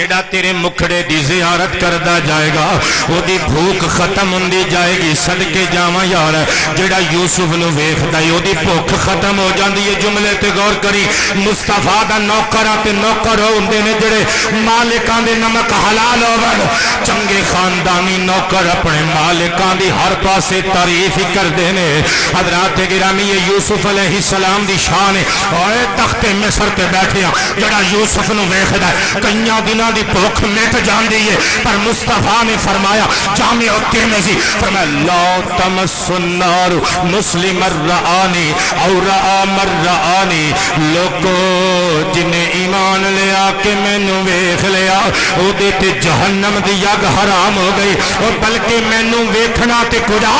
جڑا تیرے مکھڑے دی زیارت کردا جائے گا او دی بھوک ختم ہوندی جائے گی صدقے جاواں یار جڑا یوسف نو ویکھدا اے او دی بھوک ختم ہو جاندی ہے جملے تے غور کری مصطفیٰ دا نوکراں تے نوکر ہوندے نے جڑے مالکاں دے نمک حلال ہون چنگے خاندانی نوکر اپنے مالکاں دی ہر پاسے تعریف ہی کردے نے حضرات گرامی یہ یوسف علیہ السلام دی شان ہے اوے تخت مصر تے بیٹھے جڑا یوسف نو ویکھدا ہے کئیاں دناں دی بھوک مٹ جاندی ہے پر مصطفیٰ نے فرمایا جامع الترمذی فرمایا لا تمس النار مسلم الرعانی او رعا مرعانی لوگو جن ایمان لیا کہ میں نو ویکھ لیا او دے تے جہنم دی اگ حرام ہو گئی اور بلکہ میں نو ویکھنا تے کجا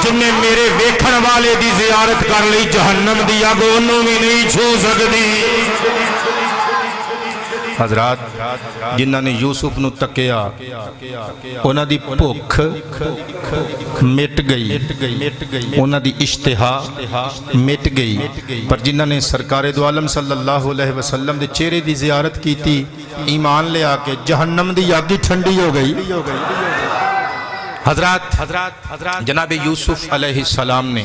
جن نے میرے ویکھن والے دی زیارت کر لی جہنم دی اگ انہوں بھی نہیں چھو سکتی حضرات جنہاں نے یوسف نو تکیا انہاں دی بھوک مٹ گئی انہاں دی اشتہا مٹ گئی پر جنہاں نے سرکار دو عالم صلی اللہ علیہ وسلم دے چہرے دی زیارت کی تھی ایمان لے آکے جہنم دی آگ دی ٹھنڈی ہو گئی حضرات جناب یوسف علیہ السلام نے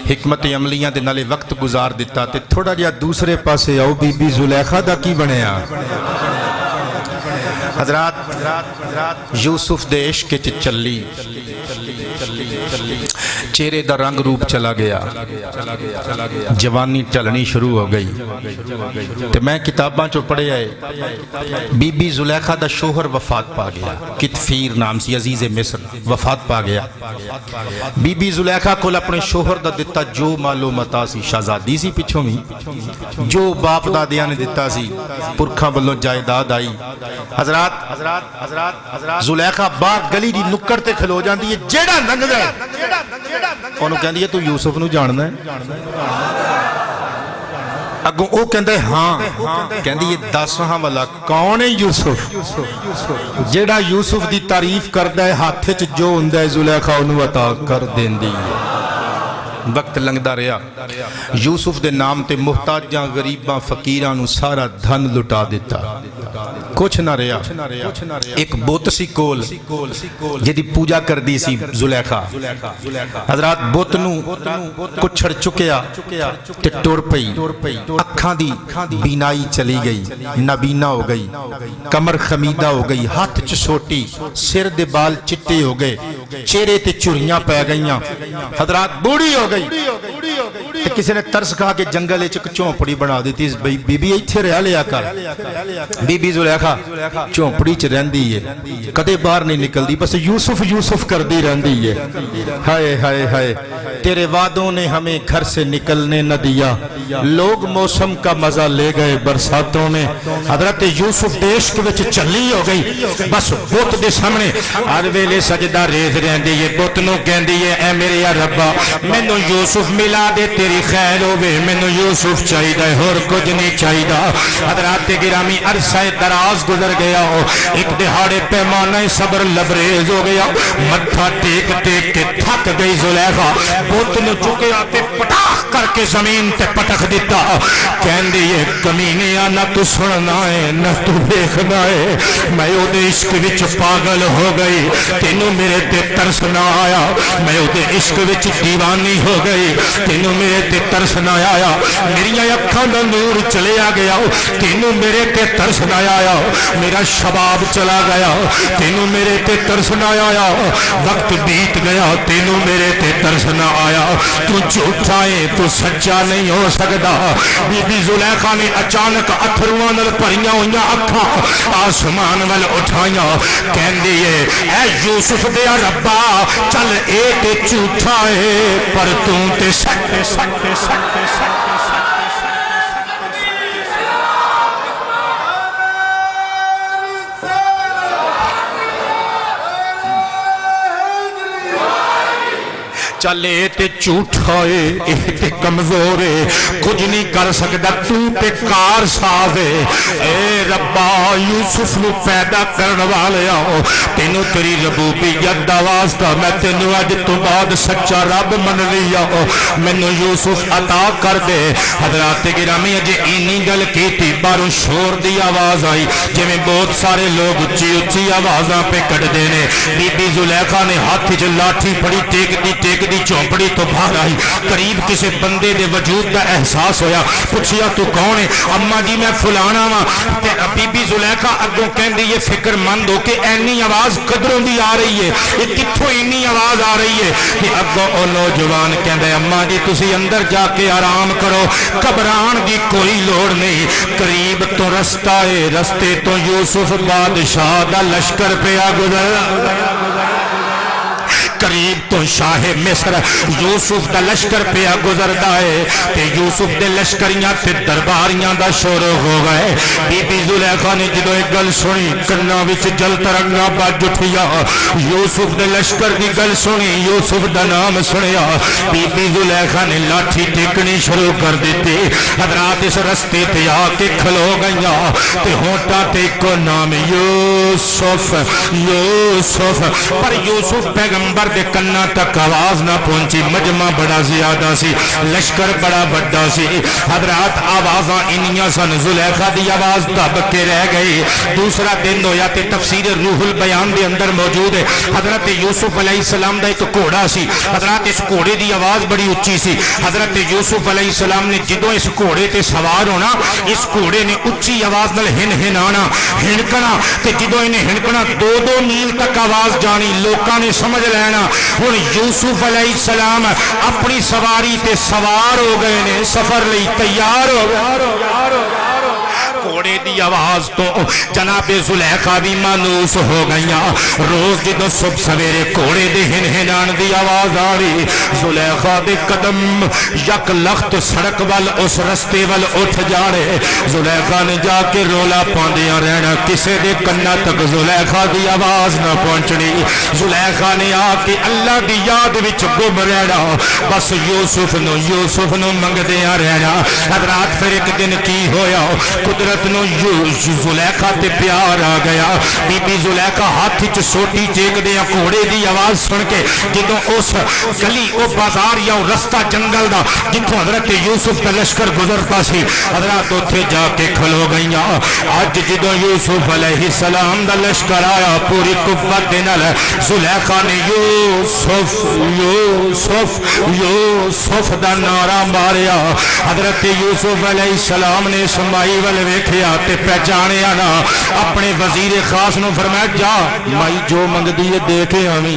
حکمت عملیاں دے نالے وقت گزار دیتا تے تھوڑا جیا دوسرے پاسے آؤ بی بی زلیخا دا کی بنیا حضرات یوسف دے عشق چ چلی چہرے دا رنگ روپ چلا گیا جوانی ٹلنی شروع ہو گئی تے میں کتاباں چو پڑھے آئے بی بی زلیخا دا شوہر وفات پا گیا کتفیر نام سی عزیز مصر وفات پا گیا بی بی زلیخا کول اپنے شوہر دا دیتا جو مالو متا سی شہزادی سی پچھوں میں جو باپ دادیاں نے دیتا سی پرکھاں بلوں جائیداد آئی حضرات زلیخا باہر گلی دی نکڑ تے کھلو جاندی ہے جیڑا ننگ دے انہوں کہندی ہے تو یوسف نو جاننا ہے اگوں او کہندے ہاں کہندی یہ دس ہاں والا کون ہے یوسف جیڑا یوسف دی تعریف کردا ہے ہاتھ وچ جو ہوندا ہے زلیخا انہوں عطا کر دیندی وقت لنگدا رہیا یوسف دے نام تے محتاجاں غریباں فقیراں نو سارا دھن لٹا دیتا کچھ نہ رہیا ایک بت سی کول جدی پوجا کر دی سی زلیخا حضرات بت نو کچھڑ چکیا تے ٹر پئی اکھاں دی بینائی چلی گئی نابینا ہو گئی کمر خمیدہ ہو گئی ہاتھ چ سوٹی سر دے بال چٹے ہو گئے چہرے تے چڑیاں پہ گئیاں حضرات بوڑھی ہو گئی تے کسی نے ترس کہا کہ جنگل ایک چونپڑی بنا دیتی بی بی ایتھے رہ لیا کر بی بی زلیخا چونپڑی چ رہندی ہے کدے باہر نہیں نکلدی بس یوسف یوسف کردی رہندی ہے ہائے ہائے ہائے تیرے وعدوں نے ہمیں گھر سے نکلنے نہ دیا لوگ موسم کا مزہ لے گئے برساتوں میں حضرت یوسف عشق وچ چلی ہو گئی بس بت دے سامنے ہر ویلے سجدہ ریز رہندی ہے بت نو کہندی ہے اے میرے یا ربا مینوں یوسف ملا دے تیری خیر ہوے مینوں یوسف چاہیدا ہور کچھ نہیں چاہیدا حضرات گرامی عرصہ دراز گزر گیا ہو ایک دہاڑے پیمانہ صبر لبریز ہو گیا متھا ٹیک ٹیک کے تھک گئی زلیخا بت نو چکے آتے پٹاخ کر کے زمین تے پٹک دیتا کہندی یہ کمینیا نہ تو سننا ہے نہ تو دیکھنا ہے میں او دے عشق وچ پاگل ہو گئی تینوں میرے تے ترس نہ آیا میں او دے عشق وچ دیوانی ہو گئی تینوں میرے تے ترس نہ آیا میری اکھاں دا نور چلیا گیا تینوں میرے تے ترس نہ آیا میرا شباب چلا گیا تینوں میرے تے ترس نہ آیا وقت بیت گیا تینوں میرے تے ترس نہ آیا تو جھوٹا ہے تو سچا نہیں ہو سکتا بی بی زلیخا نے اچانک اتھرواں نال بھریاں ہوئیاں اکھاں آسمان ول اٹھائیاں کہندی ہے اے یوسف دے ربا چل اے تے جھوٹا ہے پر تو تے سچ چلے تے جھوٹا ہے تے کمزور ہے کچھ نہیں کر سکتا تو تے کار ساز ہے اے ربا یوسف نو پیدا کرن والے آؤ تینوں تیری ربوبیت دا واسطہ میں تینوں اج تو بعد سچا رب من لیا مینوں یوسف عطا کر دے حضرات گرامی اجے اینی گل کیتی باہروں شور دی آواز آئی جی میں بہت سارے لوگ اچھی اچھی آوازاں پہ کٹتے ہیں بی بی زلیخا نے ہاتھ چ لاٹھی پھڑی ٹیک دی چوپڑی تو باہر آئی قریب کسی بندے دے وجود دا احساس ہویا پوچھیا تو کون ہے اما جی میں فلانا وا بی بی زلیخا اگوں کہندی یہ فکر مند ہو کہ اینی آواز قدروں دی آ رہی ہے یہ کتھوں اینی آواز آ رہی ہے کہ اگوں او نوجوان کہندا اما جی تسی اندر جا کے آرام کرو گھبران دی کوئی لوڑ نہیں قریب تو رستہ ہے رستے تو یوسف بادشاہ دا لشکر پیا گزر قریب تو شاہ مصر یوسف دا لشکر پیا گزردا ہے تے یوسف دے لشکریاں تے درباریاں دا شروع ہو گئے بی بی زلیخا نے جدوں ایک گل سنی کناں وچ جل ترنگا بج اٹھیا یوسف دے لشکر دی گل سنی یوسف دا نام سنیا بی بی زلیخا نے لاٹھی ٹیکنی شروع کر دیتی حضرات اس رستے تے آ کے کھلو گئیاں تے ہونٹاں تے کو نام یوسف پر یوسف پیغمبر دے کناں تک آواز نہ پہنچی مجمع بڑا زیادہ سی لشکر بڑا بڑا سی حضرات آوازاں انیاں سن زلیخا دی آواز دب کے رہ گئی دوسرا دن ہویا تے تفسیر روح البیان دے اندر موجود ہے حضرت یوسف علیہ السلام دا ایک گھوڑا سی حضرات اس گھوڑے دی آواز بڑی اچھی سی حضرت یوسف علیہ السلام نے جدوں اس گھوڑے تے سوار ہونا اس گھوڑے نے اچھی آواز نال ہنہنانا ہنکنا تے جدوں انہیں ہنکنا 2 میل تک آواز جانی لوکاں نے سمجھ لینا ہن یوسف علیہ السلام اپنی سواری تے سوار ہو گئے نے سفر لئی تیار ہو گئے گھوڑے دی آواز تو جناب زلیخا بھی مانوس ہو گئیاں روز جدو صبح سویرے گھوڑے دے ہنہنان دی آواز آ رہی زلیخا دے قدم یک لخت سڑک وال اس رستے وال اٹھ جاڑے زلیخا نے جا کے رولا پاندیاں رہنا کسے دے کناں تک زلیخا دی آواز نہ پہنچنی زلیخا نے آ کے اللہ دی یاد وچ گم رہنا بس یوسف نو منگدیاں رہنا حضرات پھر ایک دن کی ہویا قدرت نو زلیخا تے پیار آ گیا بی بی زلیخا ہاتھ وچ سوٹی ٹیک دیا گھوڑے دی آواز سن کے جدوں اس گلی او بازار یا رستہ جنگل دا جتھوں حضرت یوسف دا لشکر گزرتا سی حضرات اوتھے جا کے کھلو گئیاں اج جدوں یوسف علیہ السلام دا لشکر آیا پوری قوت دے نال زلیخا نے یوسف دا نعرہ ماریا حضرت یوسف علیہ السلام نے اسماعیل ول ویکھیا تے پہچانیا نا اپنے وزیر خاص نو فرمایا جا مائی جو منگدی ہے دے کے آویں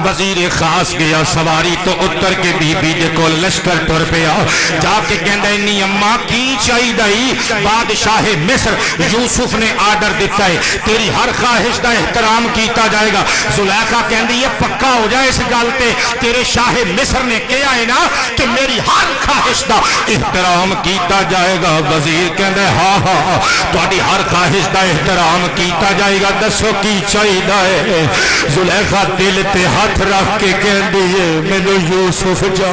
وزیر خاص گیا سواری تو اتر کے بی بی دے کول لشکر ٹر پیا جا کے کہندا انی اماں کی چاہیے بادشاہ مصر یوسف نے آرڈر دیتا ہے تیری ہر خواہش دا احترام کیتا جائے گا زلیخا کہندی ہے پکا ہو جائے اس گل تے تیرے شاہ مصر نے کہا ہے نا کہ میری ہر خواہش دا احترام کیتا جائے گا وزیر کہندا ہاں تہاڈی ہر خواہش دا احترام کیتا جائے گا دسو کی چاہیے زلیخا دل تے ہاتھ رکھ کے کہندی ہے مینوں یوسف جا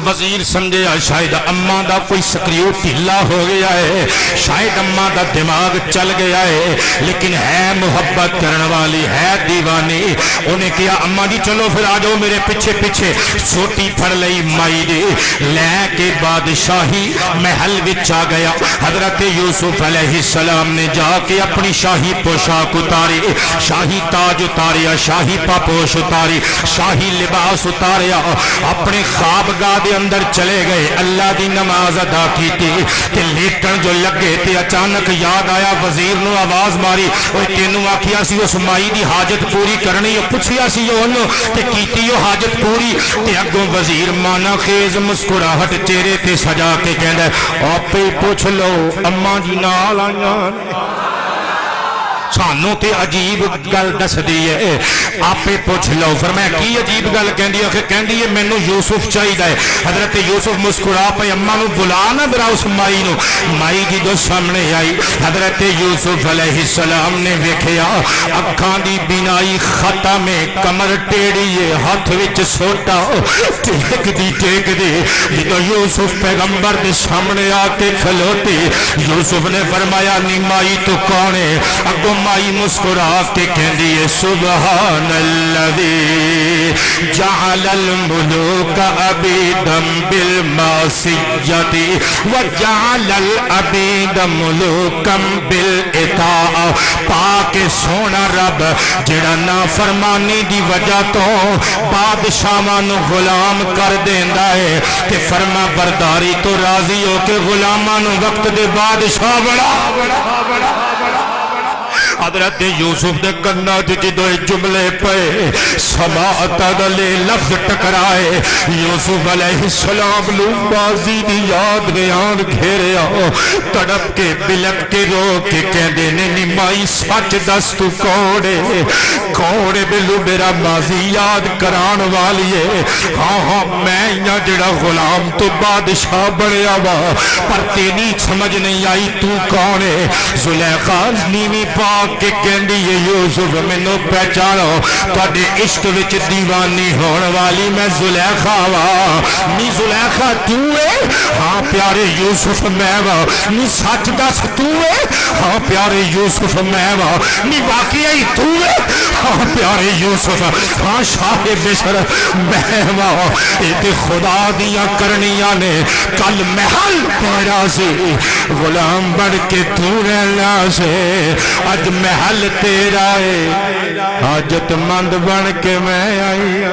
وزیر سمجھے شاید اماں دا کوئی سکریو ڈھیلا ہو گیا ہے شاید اماں دا دماغ چل گیا ہے لیکن ہے محبت کرنے والی ہے دیوانی انہیں کہا اماں جی چلو پھر آ جاؤ میرے پیچھے پیچھے سوٹی پھڑ لئی مائی دے لے کے بادشاہی محل وچ آ گیا حضرت یوسف علیہ السلام نے جا کے اپنی شاہی پوشاک اتاری شاہی تاج اتاریا شاہی پاپوش اتاری شاہی لباس اتاریا اپنے خوابگاہ دے اندر چلے گئے اللہ دی نماز ادا کی تھی تے لیٹن جو لگے تے اچانک یاد آیا وزیر نو آواز ماری اوے تینوں آکھیا سی اس مائی دی حاجت پوری کرنی پوچھیا سی اونوں تے کیتی او حاجت پوری تے اگوں وزیر مانا خیز مسکراہٹ چہرے تے سجا کے کہندا آپے پوچھ لو اماں جی نال آئیاں سانو تے عجیب گل دس دیئے آپے پوچھ لو فرمایا کی عجیب گل کہندی ہے کہندی ہے مینوں یوسف چاہیے حضرت یوسف مسکرا پے اماں نو بلا نہ ذرا اس مائی نو مائی جدوں سامنے آئی حضرت یوسف علیہ السلام نے ویکھیا اکھاں دی بینائی ختم کمر ٹیڑی ہے ہاتھ وچ سوٹا ٹیک دی جدوں یوسف پیغمبر دے سامنے آ کے کھلوتی یوسف نے فرمایا نی مائی تو کون ہے اگوں مائی مسکرا کے کہندی ہے سبحان الذی جعل الملوک عبیدا بالمعصیۃ وجعل العبید ملوکا بالاطاعۃ پاک سونا رب جڑا نافرمانی دی وجہ تو بادشاہاں نو غلام کر دیندا ہے تے فرما برداری تو راضی ہو کے غلاماں نو وقت دے بادشاہ بڑا حضرت یوسف دے کنا جدو جملے پے سماعت دلے لفظ ٹکرائے یوسف علیہ السلام لو بازی دی یاد بیان گھیریا تڑپ کے بلک کے رو کے کہندے نے نمائی سچ دس تو کوڑے بلو میرا ماضی یاد کران والیے ہاں میں یا جڑا غلام تو بادشاہ بڑیا وا پر تیری سمجھ نہیں آئی تو کون ہے زلیخا نیوی پاک کہ کہندی ہے یوسف مینوں پہچانو تہاڈے عشق وچ دیوانی ہون والی میں زلیخا وا نی زلیخا تو ہے ہاں پیارے یوسف میں وا نی سچ دس تو ہے ہاں پیارے یوسف میں وا نی واقعی تو ہے ہاں پیارے یوسف ہاں شاہ مصر میں وا اے تے خدا دیاں کرنیاں نے کل محل تیرا سی غلام بن کے تو رہنا سے اج محل تیرا ہے حاجت مند بن کے میں آئی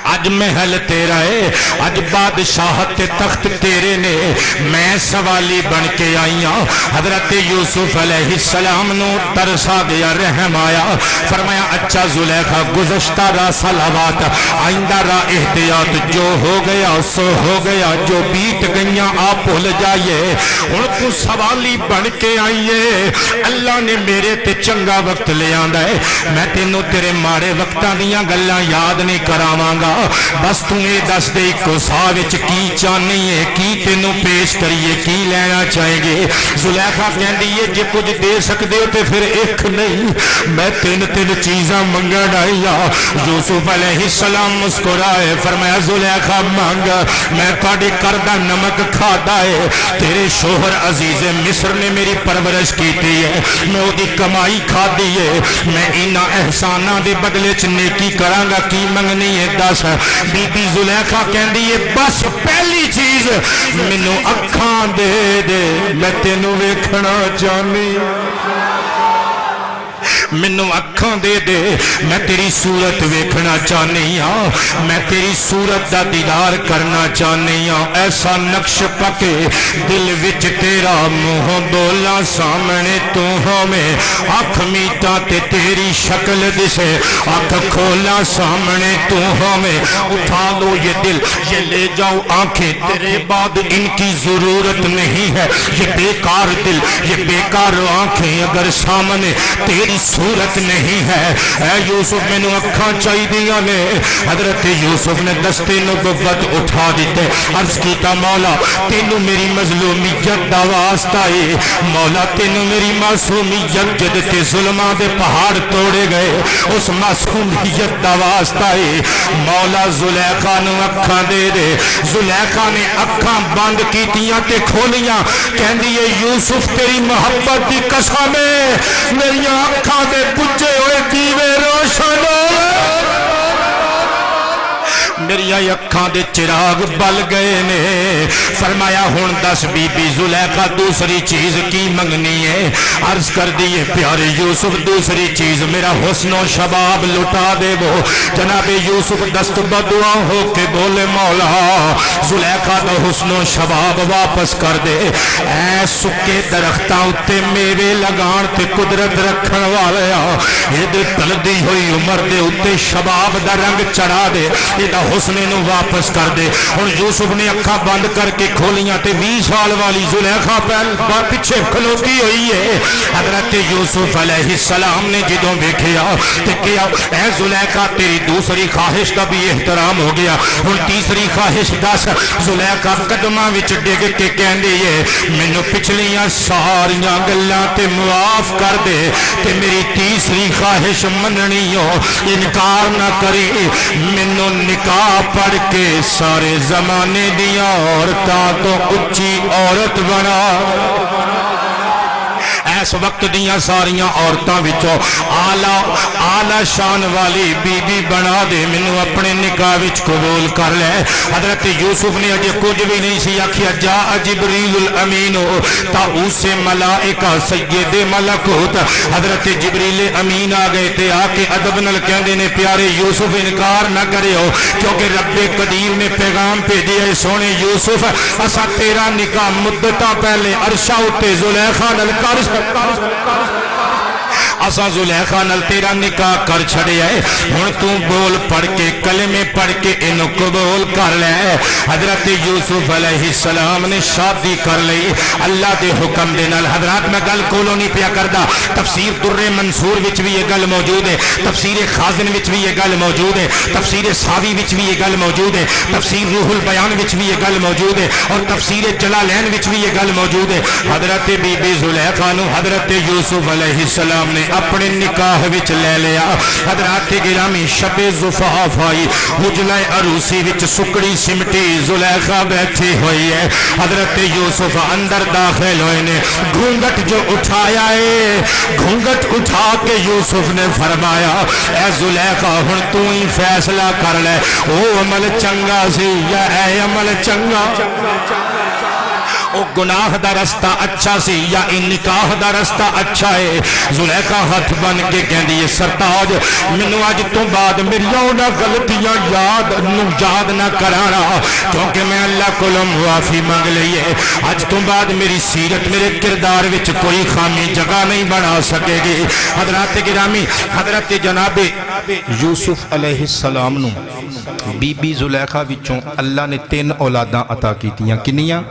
اج محل تیرا ہے اج بادشاہت تخت تیرے نے میں سوالی بن کے آئی ہوں حضرت یوسف علیہ السلام نو ترسا گیا رحم آیا فرمایا اچھا زلیخا گزشتہ را صلوات آئندہ را احتیاط جو ہو گیا سو ہو گیا جو بیت گئیاں آپ بھول جائیے ان کو سوالی بن کے آئیے اللہ نے میرے تے چنگا وقت لے آندا ہے میں تینوں تیرے مارے وقتاں دیاں گلاں یاد نہیں کراواں گا بس تمہیں دس دے کو ساوچ کی چاہنی ہے کی تینوں پیش کریے کی لینا چاہیں گے زلیخا کہندی ہے جے کچھ دے سکتے ہو تے پھر ایک نہیں میں تین چیزاں منگن آئی یوسف علیہ السلام مسکرائے فرمایا زلیخا مانگ میں تھوڑی کردہ نمک کھادا ہے تیرے شوہر عزیز مصر نے میری پرورش کی تھی ہے میں وہ دی کمائی کھا دی ہے میں انہاں احساناں دے بدلے چ نیکی کراں گا کی منگنی ہے دس بی بی زلیخا کہندی ہے بس پہلی چیز مینوں اکھاں دے میں تینوں ویکھنا چاہنی مینوں اکھاں دے میں تیری صورت ویکھنا چاہنی ہاں میں تیری صورت دا دیدار کرنا چاہنی ہاں ایسا نقش پکے دل وچ تیرا منہ بولا سامنے تو ہمیں اکھ میٹا تے تیری شکل دسے اکھ کھولا سامنے تو ہمیں اٹھا لو یہ دل یہ لے جاؤ آنکھیں تیرے بعد ان کی ضرورت نہیں ہے یہ بیکار دل یہ بیکار آنکھیں اگر سامنے تیری صورت نہیں ہے اے یوسف میں نے اکھاں چاہی دیا نے حضرت یوسف نے دستے نبوت اٹھا دیتے عرض کیتا مولا تینوں میری مظلومیت دا واسطہ ہے مولا تینوں میری معصومیت جدتے ظلماں دے پہاڑ توڑے گئے اس معصومیت دا واسطہ ہے مولا زلیخا نو اکھاں دے زلیخا نے اکھاں بند کیتیاں تے کھولیاں کہندی ہے یوسف تیری محبت دی قسم ہے میری اکھاں دے پچھے ہوئے دیوے روشن ہوئے میری اکھاں دے چراغ بل گئے نے فرمایا ہون دس بی بی زلیخا دوسری چیز کی منگنی ہے عرض کر دیئے پیارے یوسف دوسری چیز میرا حسن و شباب لٹا دے وہ جناب یوسف دست بدعا ہو کے بولے مولا زلیخا دا حسن و شباب واپس کر دے اے سکے درختاں اتے میوے لگان تے قدرت رکھن والے یہ دے تلدی ہوئی عمر دے اتے شباب دا رنگ چڑھا دے یہ دا حسن نو واپس کر دے. ہن یوسف نے اکھاں بند کر کے کھولیاں تے 20 سال والی زلیخا پیچھے کھلوتی ہوئی ہے. حضرت یوسف علیہ السلام نے جدوں ویکھیا تے کیا اے زلیخا تیری دوسری خواہش کا بھی احترام ہو گیا, ہن تیسری خواہش دس. زلیخا قدماں وچ ڈگ کے کہندی ہے مینوں پچھلیاں ساریاں گلاں تے معاف کر دے تے میری تیسری خواہش مننی ہو, انکار نہ کری, مینوں نکاح پڑھ کے سارے زمانے دیاں عورتاں تو اچھی عورت بنا. اس وقت دیاں ساریاں عورتاں وچوں اعلی شان والی بی بی بنا دے, مینوں اپنے نکاح وچ قبول کر لے. حضرت یوسف نے اجے کچھ بھی نہیں سی آکھیا جاء جبریل الامین طاؤس ملائکہ سید ملکوت. حضرت جبریل امین آ گئے تے آ کے ادب نال کہندے نے پیارے یوسف انکار نہ کریو کیونکہ رب قدیر نے پیغام بھیجیا ہے سونے یوسف اسا تیرا نکاح مدتاں پہلے عرشہ اتے زلیخا نال کر اسا زلیخا نال تیرا نکاح کر چھڑیا ہے, ہن تو بول پڑھ کے کلمے پڑھ کے انہوں قبول کر لے. حضرت یوسف علیہ السلام نے شادی کر لئی اللہ دے حکم دے نال. حضرات میں گل کولو نہیں پیا کردا, تفسیر در منصور وچ بھی یہ گل موجود ہے, تفسیر خازن وچ بھی یہ گل موجود ہے, تفسیر ساوی وچ بھی یہ گل موجود ہے, تفسیر روح البیان وچ بھی یہ گل موجود ہے, اور تفسیر جلالین وچ بھی یہ گل موجود ہے. حضرت بی بی زلیخا نو حضرت یوسف علیہ السلام نے اپنے نکاح وچ لے لیا. حضرات گرامی شب زفاف آئی, حجلہ عروسی وچ سکڑی سمٹی زلیخا بیٹھی ہوئی ہے. حضرت یوسف اندر داخل ہوئے نے, گھونگٹ جو اٹھایا ہے, گھونگٹ اٹھا کے یوسف نے فرمایا اے زلیخا ہن تو ہی فیصلہ کر لے او عمل چنگا سی یا اے عمل چنگا, او گناہ دا رستہ اچھا سی یا ان نکاح دا رستہ اچھا ہے. زلیخا ہاتھ بن کے کہندی ہے سرتاج مینوں اج تو بعد میری اونا غلطیاں یاد نہ کرانا کیونکہ میں اللہ کو معافی مانگ لئی ہے. اج تو بعد میری سیرت میرے کردار وچ کوئی خامی جگہ نہیں بنا سکے گی. حضرات گرامی حضرت جناب یوسف علیہ السلام نو بی بی زلیخا وچوں اللہ نے 3 اولاداں عطا کیتیاں. کنیاں؟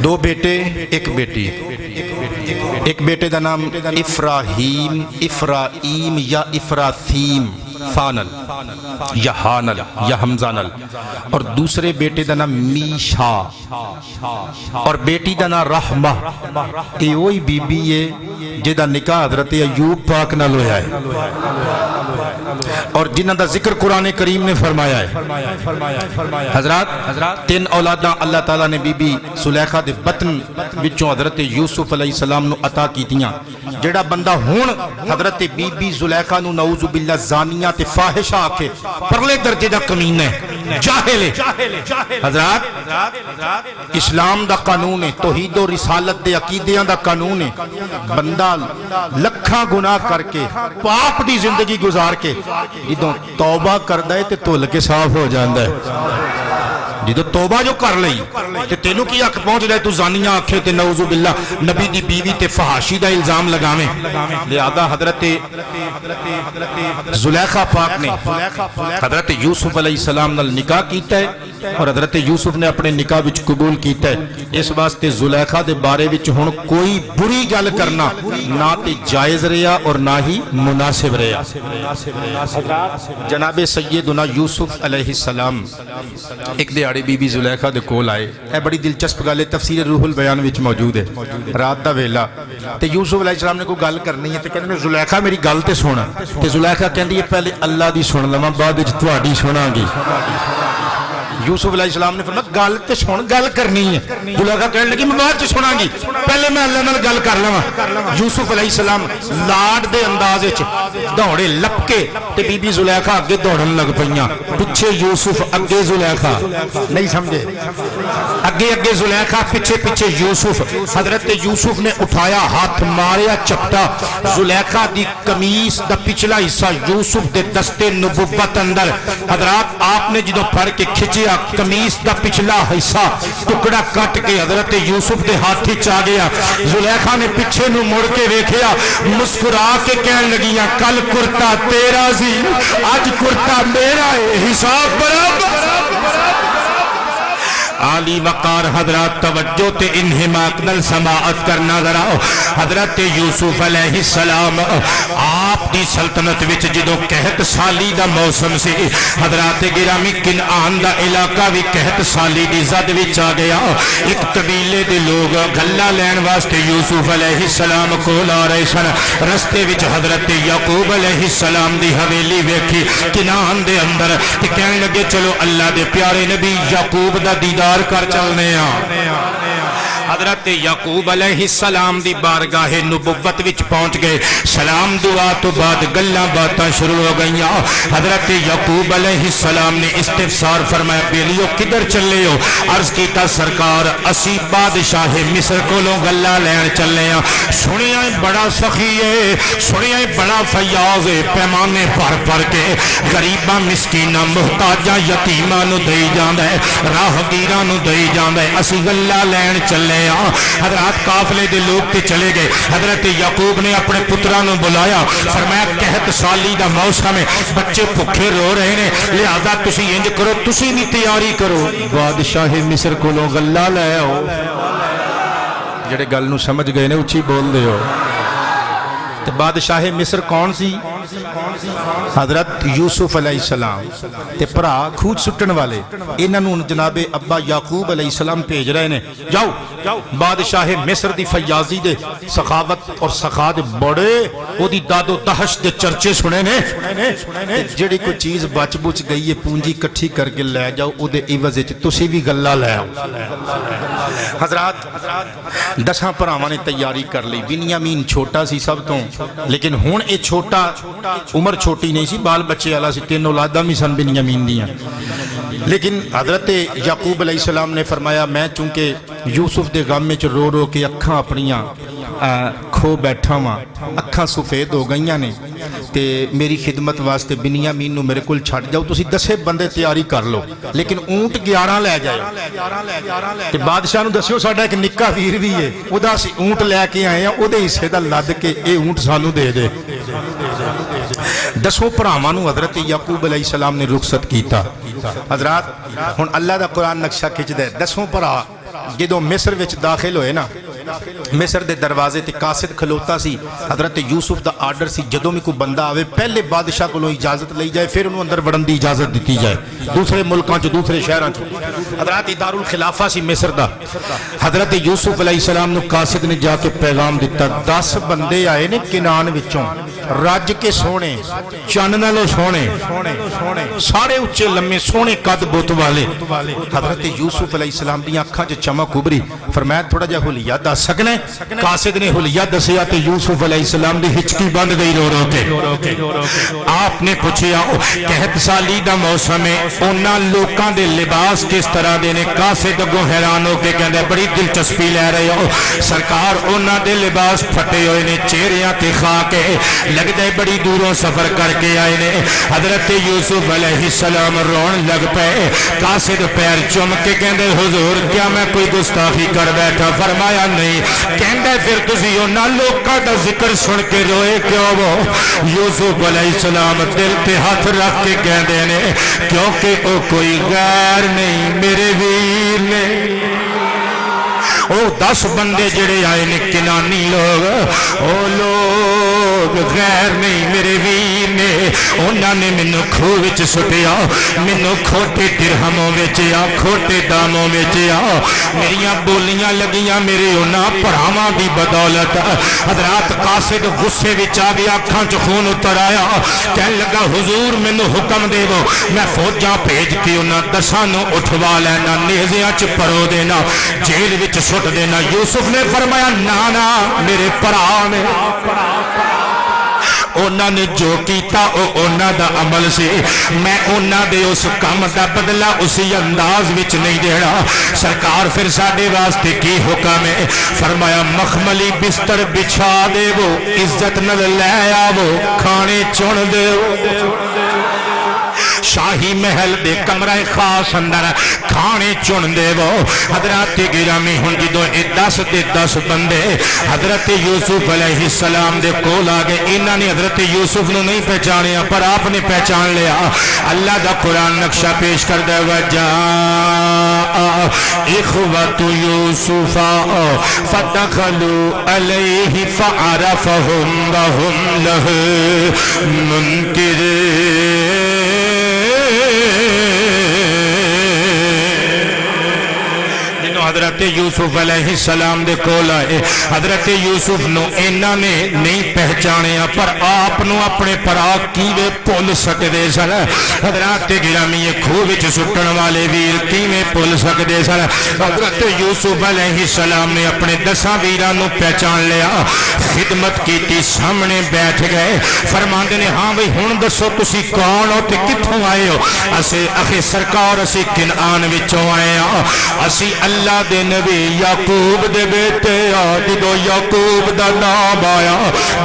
2 بیٹے 1 بیٹی. ایک بیٹے دا نام افراہیم یا افراثیم فانل یا حانل یا حمزانل, اور دوسرے بیٹے دا نام میشا, اور بیٹی دا نام رحمہ. یہ وہی بی بی ہے جدا نکاح حضرت ایوب پاک نال ہویا ہے اور جنہاں دا ذکر قرآن کریم نے فرمایا ہے. حضرات 3 اولاداں اللہ تعالیٰ نے بی بی زلیخا دے بطن وچوں حضرت یوسف علیہ السلام نو عطا کیتیاں. جڑا بندہ ہون حضرت بی بی زلیخا نو نعوذ باللہ زانیہ تے فاحشہ آکھے پرلے درجے دا کمینہ ہے, جاہل ہے. حضرات اسلام دا قانون ہے, توحید و رسالت دے عقیدیاں دا قانون ہے. بندہ لکھاں گناہ کر کے پاپ دی زندگی گزار کے جدوں توبہ کردہ ہے تے تول کے صاف ہو جاندہ ہے. جدو توبہ جو کر لئی تے تینوں کی حق پہنچ جائے تو زانیاں آکھے تے نعوذ باللہ نبی دی بیوی تے فحاشی دا الزام لگاویں. لہذا حضرت زلیخا پاک نے حضرت یوسف علیہ السلام نال نکاح کیتا ہے اور حضرت یوسف نے اپنے نکاح وچ قبول کیتا ہے. اس واسطے زلیخا دے بارے وچ ہن کوئی بری گل کرنا نہ تے جائز رہا اور نہ ہی مناسب رہا. جناب سیدنا یوسف علیہ السلام ایک دیہڑی بی بی زلیخا دے کول آئے. اے بڑی دلچسپ گل ہے, تفسیر روح البیان وچ موجود ہے. رات دا ویلا تے یوسف علیہ السلام نے کوئی گل کرنی ہے تے کہندے زلیخا میری گل تے سن, تے زلیخا کہندی ہے پہلے اللہ دی سن لواں بعد وچ تہاڈی سناں گی. یوسف علیہ السلام نے فرمایا گل تے سن, گل کرنی ہے. زلیخا کہنے لگی میں بعد وچ سناں گی, پہلے میں اللہ نال گل کر لواں. یوسف علیہ السلام لاڈ دے انداز وچ دوڑے لپکے تے بی بی زلیخا اگے دوڑن لگ پئیاں. پیچھے یوسف اگے زلیخا, نہیں سمجھے, اگے زلیخا پیچھے پیچھے یوسف. حضرت یوسف نے اٹھایا ہاتھ ماریا چپٹا, زلیخا دی قمیص دا پچھلا حصہ یوسف دے دستے نبوت اندر. حضرات آپ نے جدوں پھڑ کے کھچیا کھچیا قمیص دا پچھلا حصہ ٹکڑا کٹ کے حضرت یوسف دے ہاتھ وچ آ گیا زلیخا نے پیچھے نو مڑ کے ویکھیا مسکرا کے کہن لگیاں کل کرتا تیرا سی اج کرتا میرا ہے حساب برابر عالی وقار حضرات توجہ تے انہماک نل سماعت کرنا ذرا حضرت یوسف علیہ السلام آپ دی سلطنت وچ جدوں قحط سالی دا موسم سی حضرات گرامی کنعان دا علاقہ بھی قحط سالی دی زد وچ آ گیا ایک قبیلے دے لوگ گلہ لین واسطے یوسف علیہ السلام کول آ رہے سن رستے وچ حضرت یعقوب علیہ السلام دی حویلی ویکھی کنعان دے اندر تے کہنے لگے چلو اللہ دے پیارے نبی یعقوب دا دیدار کر چلنے حضرت یعقوب علیہ السلام دی بارگاہ نبوت وچ پہنچ گئے سلام دعا تو بعد گلاں باتاں شروع ہو گئیاں حضرت یعقوب علیہ السلام نے استفسار فرمایا بیلیو کدھر چلے ہو عرض کیتا سرکار اسی بادشاہ مصر کولوں گلاں لین چلے ہاں سنیا بڑا سخی ہے سنیا بڑا فیاض ہے پیمانے پر کے غریباں مسکیناں محتاجاں یتیماں نو دئی جاندا ہے راہگیراں نو دئی جاندا ہے اسی گلاں لین چلے حضرات قافلے دے لوگ تے چلے گئے حضرت یعقوب نے اپنے پتراں نو بلایا فرمایا قحط سالی دا موسم ہے بچے بھوکے رو رہے نے لہذا تسی انج کرو تسی بھی تیاری کرو بادشاہ مصر کولوں گلا لے آؤ جڑے گل نو سمجھ گئے نے اچھی بول دے ہو تے بادشاہ مصر کون سی حضرت یوسف علیہ السلام تے پرا کھوج سٹن والے انہاں نوں جناب ابا یعقوب علیہ السلام بھیج رہے نے جاؤ بادشاہ مصر دی فیاضی دے سخاوت اور سخا دے بڑے او دی داد و دہش دے چرچے سنے نے جڑی کوئی چیز بچ بچ گئی ہے پونجی کٹھی کر کے لے جاؤ او دے عوض وچ تسی بھی گلا لے آؤ حضرات 10 بھراواں نے تیاری کر لی بنیامین چھوٹا سی سب تو لیکن ہن اے چھوٹا عمر چھوٹی نہیں سی بال بچے والا سی 3 اولاداں بھی سن بنیامین دیاں لیکن حضرت یعقوب علیہ السلام نے فرمایا میں چونکہ یوسف دے غم وچ رو رو کے اکھاں اپنیاں کھو بیٹھا ہاں اکھاں سفید ہو گئیاں نے تے میری خدمت واسطے بنیامین نو میرے کول چھڈ جاؤ تسی 10 بندے تیاری کر لو لیکن اونٹ 11 لے جاؤ تے بادشاہ نو دسیو ساڈا ایک نکا ویر بھی ہے او دا اسی اونٹ لے کے آئے ہیں او دے حصے دا لد کے اے اونٹ سانو دے دے 10 بھراواں نو حضرت یعقوب علیہ السلام نے رخصت کیتا حضرات ہن اللہ دا قرآن نقشہ کھچدا ہے 10 بھرا جدوں مصر وچ داخل ہوئے نا مصر دے دروازے تے قاصد کھلوتا سی حضرت یوسف دا آرڈر سی جدوں میں کوئی بندہ آوے پہلے بادشاہ کولوں اجازت لئی جائے پھر انہوں اندر وڑن دی اجازت دیتی جائے دوسرے ملکاں چ دوسرے شہراں چ حضرات دارالخلافہ سی مصر دا حضرت یوسف علیہ السلام نو قاصد نے جا کے پیغام دیتا 10 بندے آئے نے کنعان وچوں رج کے سونے چن نالوں سونے سارے اچے لمے سونے قد بت والے حضرت یوسف علیہ السلام دی اکھاں چ چمک ابری فرمایا تھوڑا جہا حلیہ دس سکنے قاصد نے حلیہ دسیا تے یوسف علیہ السلام دی ہچکی بند گئی رو رو کے آپ نے پوچھیا قحط سالی دا موسم ہے انہاں لوکاں دے لباس کس طرح دے نے قاصد اگوں حیران ہو کے کہندا بڑی دلچسپی لے رہے ہو سرکار انہاں دے لباس پھٹے ہوئے نے چہریاں تے خاک ہے لگدا ہے بڑی دوروں سفر کر کے آئے نے حضرت یوسف علیہ السلام رون لگ پئے قاصد پیر چوم کے کہندے حضور کیا میں کوئی گستاخی کر بیٹھا فرمایا نہیں کہندے پھر تسی انہاں لوکاں دا ذکر سن کے روئے کیوں وہ یوسف علیہ السلام دل تے ہاتھ رکھ کے کہندے نے کیونکہ او کوئی غیر نہیں میرے ویر نے او 10 بندے جڑے آئے نے کنانی لوگ او لوگ غیر نہیں میرے ویر نے انہاں نے مینوں کھوہ وچ سٹیا مینوں کھوٹے درہموں وچ آ کھوٹے داموں وچ آ میریاں بولیاں لگیاں میرے انہاں بھراواں دی بدولت حضرات قاصد غصے وچ آ گیا اکھاں چ خون اتر آیا کہن لگا حضور مینوں حکم دیو میں فوجاں بھیج کے انہاں 10 نو اٹھوا لینا نیزیاں چ پرو دینا جیل وچ سٹ دینا یوسف نے فرمایا نانا میرے پرا نے انہاں نے جو کیتا او انہاں دا عمل سے میں انہاں دے اس کام دا بدلہ اسی انداز وچ نہیں دینا سرکار پھر ساڈے واسطے کی حکم ہے فرمایا مخملی بستر بچھا دے وہ عزت نال لے آو کھانے چن دے شاہی محل دے کمرہ خاص اندر کھانے چن دے وہ حضرات گرامی ہن جدو 10 بندے حضرت یوسف علیہ السلام دے کول آ گئے انہاں نے حضرت یوسف نو نہیں پہچانیا پر آپ نے پہچان لیا اللہ دا قرآن نقشہ پیش کر دے وجا اخوت یوسف فدخلوا علیہ فعرفهم وهم له منکرون حضرت یوسف علیہ السلام دے کول آئے حضرت یوسف نو انہاں نے نہیں پہچانیا پر آپ نو اپنے پرا کیویں بھول سکدے سن حضرات گرامی کھوہ وچ سٹن والے ویر کیویں بھول سکدے سن حضرت یوسف علیہ السلام نے اپنے 10 ویراں نو پہچان لیا خدمت کیتی سامنے بیٹھ گئے فرماندے نے ہاں بھئی ہن دسو تسی کون ہو تے کتھوں آئے ہو اسی اخی سرکار اسی کنعان وچوں آئے ہاں اسی اللہ دے نبی یعقوب دے بیٹے جدو یعقوب دا نام آیا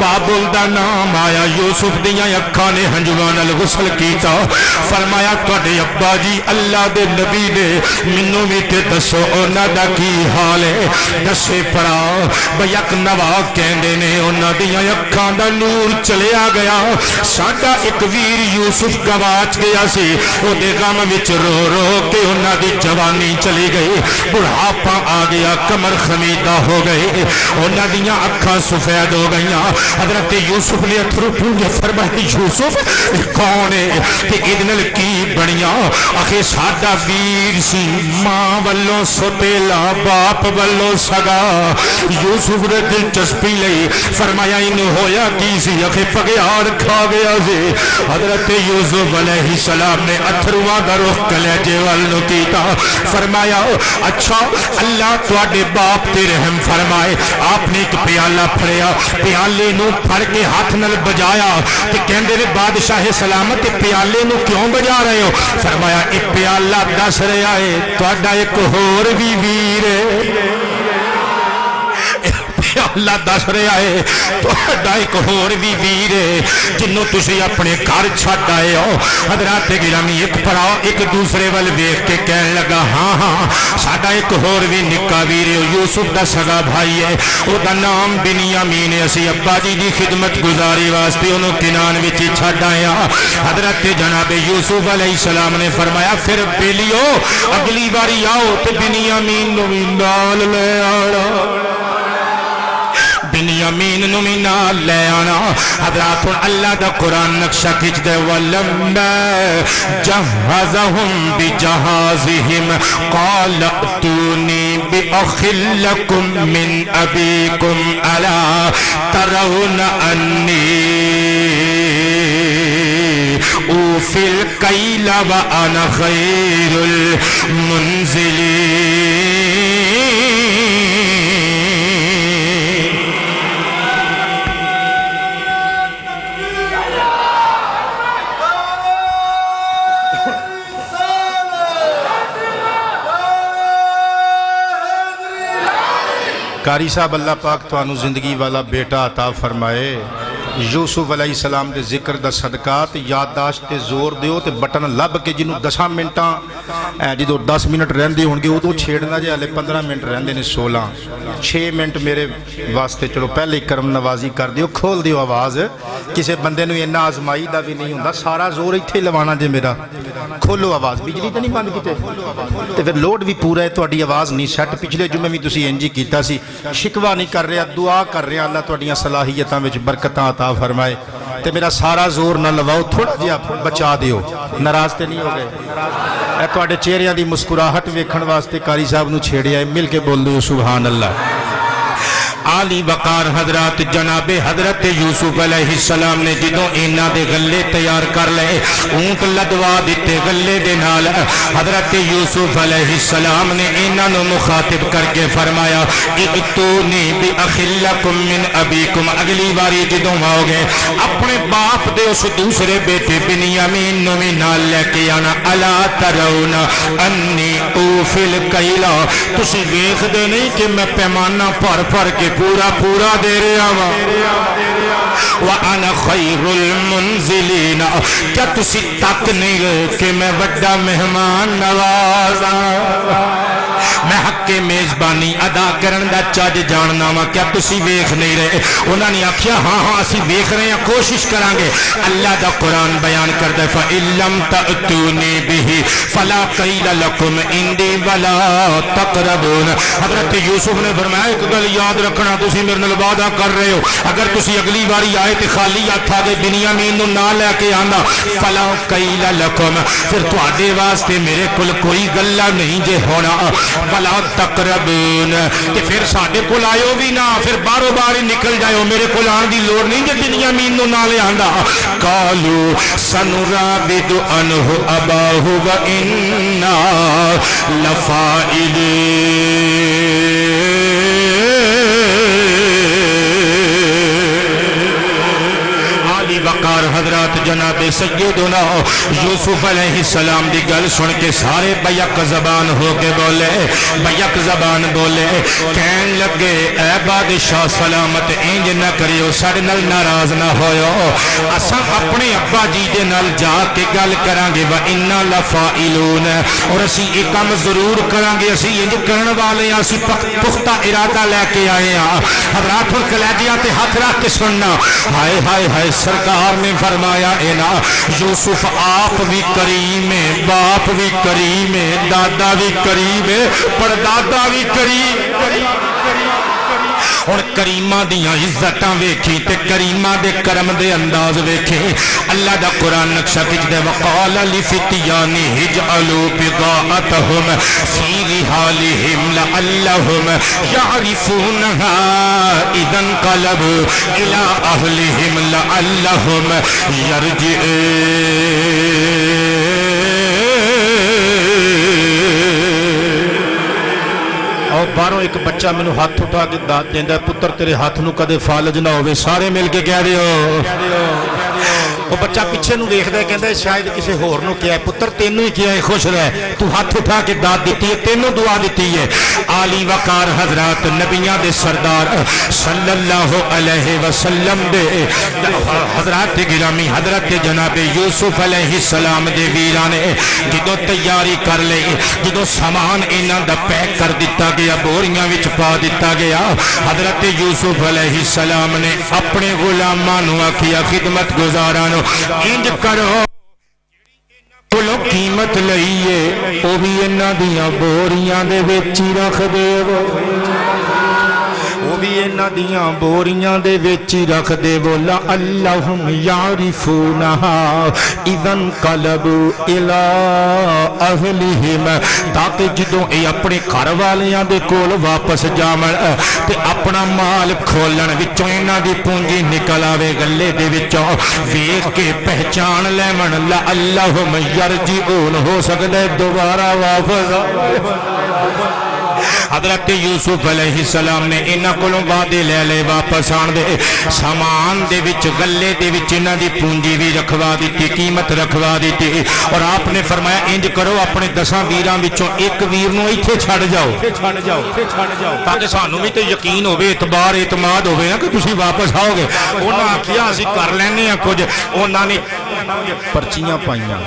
بابل دا نام آیا یوسف دیاں اکھاں نے ہنجواں نال غسل کیتا فرمایا تواڈے ابا جی اللہ دے نبی نے مینوں وی تے دسو انہاں دا کی حال ہے دسے پڑا بیک نوا کہندے نے انہاں دیاں اکھاں دا نور چلیا گیا ساڈا ایک ویر یوسف گواچ گیا سی او دے غم وچ رو رو کے انہاں دی جوانی چلی گئی بڑھاپا آ گیا کمر خمیدہ ہو گئے انہاں دیاں اکھاں سفید ہو گئیاں حضرت یوسف نے اتھرو پونجے فرمائے یوسف کون ہے کہ ادنل کی بڑیاں آخے ساڈا ویر سی ماں والوں سوتیلا باپ والوں سگا یوسف نے دلچسپی لئی فرمایا انہوں ہویا کی سی آخے پگیار کھا گیا سی حضرت یوسف علیہ السلام نے اتھرواں دا رخ کلیجے والنو کیتا فرمایا اچھا اللہ تواڈے باپ تے رحم فرمائے آپ نے ایک پیالہ پھڑیا پیالے نو پھڑ کے ہاتھ نال بجایا تے کہندے نے بادشاہ سلامت تے پیالے نو کیوں بجا رہے ہو فرمایا اے پیالہ دس رہا ہے تواڈا ایک ہور وی ویر ہے اللہ دس رہا ہے تہاڈا ایک ہور وی ویر ہے جنوں تسی اپنے گھر چھڈ آئے ہو حضرات گرامی ایک پڑا ایک دوسرے ول ویکھ کے کہن لگا ہاں ہاں ساڈا ایک ہور وی نکا ویر ہے یوسف دا سگا بھائی ہے او دا نام بنیامین ہے اسی ابا جی دی خدمت گزاری واسطے اونوں کنعان وچ چھڈ آئے ہاں حضرت جناب یوسف علیہ السلام نے فرمایا پھر بیلیو اگلی باری آؤ تے بنیامین نو وی نال لے آنا بنیامین نو بھی نال لے آنا حضرات اللہ دا قرآن نقشہ کھچ دے وَلَمَّا جَهَّزَهُمْ بِجَهَازِهِمْ قَالَ ائْتُونِي بِأَخٍ لَكُمْ مِنْ أَبِيكُمْ أَلَا تَرَوْنَ أَنِّي أُوفِي الْكَيْلَ وَأَنَا خَيْرُ الْمُنزِلِينَ قاری صاحب اللہ پاک تو انو زندگی والا بیٹا عطا فرمائے یوسف علیہ السلام دے ذکر دا صدقات یادداشت تے زور دیو تے بٹن لب کے جنوں 10 منٹاں جدو 10 منٹ رہندے ہونگے ادو چھیڑنا جے ہلے 15 منٹ رہندے نے 16 6 منٹ میرے واسطے چلو پہلے کرم نوازی کر دیو کھول دیو آواز کسے بندے نو اینا آزمائی دا بھی نہیں ہوندا سارا زور ایتھے لوانا جے میرا کھولو آواز بجلی تے نہیں بند کیتے تے پھر لوڈ بھی پورا ہے تہاڈی آواز نہیں سیٹ پچھلے جمعے بھی تسی انج ہی کیتا سی شکوہ نہیں کر رہا دعا کر رہا اللہ تہاڈیاں صلاحیتاں وچ برکتاں عطا فرمائے تے میرا سارا زور نہ لواؤ تھوڑا جہا بچا دیو ناراض تے نہیں ہو گئے اے تہاڈے چہریاں دی مسکراہٹ ویکھن واسطے قاری صاحب نو چھیڑیا ہے مل کے بول دیو سبحان اللہ عالی وقار حضرات جناب حضرت یوسف علیہ السلام نے جدوں اینا دے غلے تیار کر لے اونٹ لدوا دیتے غلے دے نال حضرت یوسف علیہ السلام نے اینا نو مخاطب کر کے فرمایا ائتونی بِأَخٍ لَكُمْ مِنْ أَبِيكُمْ اگلی باری جدوں آؤ گے اپنے باپ دے اس دوسرے بیٹے بنیامین نو بھی نال لے کے آنا الا ترون انی اوفی الکیل تسی ویکھ دے نہیں کہ میں پیمانہ پھر پھر کے پورا پورا دے رہا وا وَأَنَا خَيْرُ الْمُنزِلِينَ کیا تسی تک نہیں گئے کہ میں بڑا مہمان نوازاں میں حق کے میزبانی ادا کرن دا چاج جاننا وا کیا تسی ویکھ نہیں رہے انہاں نے آکھیا ہاں ہاں اسی ویکھ رہے ہیں کوشش کران گے اللہ دا قرآن بیان کردا ہے فَإِن لَّمْ تَأْتُونِي بِهِ فَلَا قِيلَ لَكُمْ عِندِي وَلَا تَقْرَبُونَ حضرت یوسف نے فرمایا ایک گل یاد رکھنا تسی میرے نال وعدہ کر رہے ہو اگر تسی اگلی باری آئے تے خالی ہاتھ آ کے بنیامین نو نہ لے کے آندا فَلَا قِيلَ لَكُمْ پھر تواڈے واسطے میرے کول کوئی گلا نہیں جے ہونا وَلَا تَقْرَبُونَ تے پھر ساڈے کول آئیو بھی نہ پھر بارو بار ہی نکل جائیو میرے کول آن دی لوڑ نہیں جے بنیامین نو نہ لے آندا قالوا سنراود عنه اباه وإنا لفاعلون وقار حضرات جناب سیدنا یوسف علیہ السلام دی گل سن کے سارے بیک زبان ہو کے بولے بیک زبان بولے کہن لگے اے بادشاہ سلامت انج نہ کریو ساڈے نال ناراض نہ ہویو اساں اپنے ابا جی دے نال جا کے گل کران گے وَإِنَّا لَفَاعِلُونَ اور اسی ایک کام ضرور کران گے اسی انج کرن والے ہیں اسی پختہ ارادہ لے کے آئے ہیں حضرات کلیجیاں تے ہاتھ رکھ کے سننا ہائے ہائے ہائے سرکار نے فرمایا اینا یوسف آپ بھی کریم ہے باپ بھی کریم ہے دادا بھی کریم ہے پردادا بھی کریم اور کریمہ دیاں عزتاں ویکھی تے کریمہ دے کرم دے انداز ویکھے اللہ دا قرآن نقشہ کچھ دے وقال لفتیانی اجعلوا بضاعتهم فی رحالهم لعلهم یعرفونها اذا انقلبوا الى اہلهم لعلهم یرجعون اور باروں ایک بچہ میں ہاتھ اٹھا کے داد دیندہ ہے پتر تیرے ہاتھ نو کدے فالج نہ ہوئے سارے مل کے کہہ رہے ہو وہ بچہ پیچھے نو دیکھ دے کہندہ ہے شاید کسی ہور نو کیا ہے پتر تینوں ہی کیا ہے خوش رہے تو ہاتھ اٹھا کے داد دیتی ہے تینوں دعا دیتی ہے عالی وقار حضرات نبیان دے سردار صلی اللہ علیہ وسلم دے حضرات گرامی حضرت جناب یوسف علیہ السلام دے ویرانے جدو تیاری کر لے جدو سامان انہاں دا پیک کر دیتا گیا بوریاں وچ پا دیتا گیا حضرت یوسف علیہ السلام نے اپنے غلامانو آکھیا خدمت گزارانو انج کرو کلو قیمت لئیے او بھی انہاں دیاں بوریاں دے وچی رکھ دے وہ بھی انہاں دیاں بوریاں دے وچی رکھ دے بولا اللہم یعرفونہا اذن قلبوا الى اہلہم تاکہ جدوں اے اپنے گھر والیاں دے کول واپس جامن تے اپنا مال کھولن وچوں انہاں دی پونجی نکل آوے گلے دے وچوں ویکھ کے پہچان لیون لعلہم یرجعون ہو سکدے دوبارہ واپس حضرت یوسف علیہ السلام نے انہاں کولوں وعدے لے لے واپس آن دے سامان دے وچ گلے دے وچ انہاں دی پونجی بھی رکھوا دیتی قیمت رکھوا دیتی اور آپ نے فرمایا انج کرو اپنے 10 ویراں وچوں ایک ویر نو ایتھے چھڑ جاؤ تاکہ سانوں بھی تے یقین ہوے اعتبار اعتماد ہوے نا کہ تسی واپس آؤ گے انہاں آکھیا اسی کر لینے ہیں کچھ انہاں نے پرچیاں پائیاں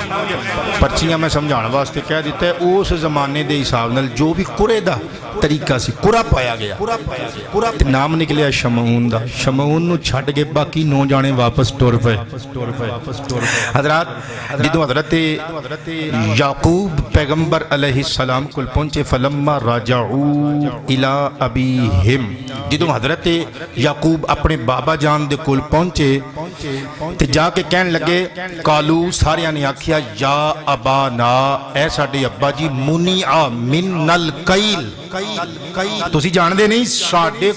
پرچیاں میں سمجھانے واسطے کہہ دیتا ہے اس زمانے دے حساب نال جو بھی قرے دا طریقہ سی قرا پایا گیا نام نکلیا شمعون دا شمعون نو چھڑ کے باقی 9 جانے واپس ٹور پے حضرات جدو حضرت یعقوب پیغمبر علیہ السلام کل پہنچے فلما راجعو الى ابیہم جدو حضرت یعقوب اپنے بابا جان دے کل پہنچے تے جا کے کہن لگے قالو ساریاں نے آکھیا یا ابانا اے ساڈے ابا جی منیع من القیل تسی جان دے نہیں ساڈے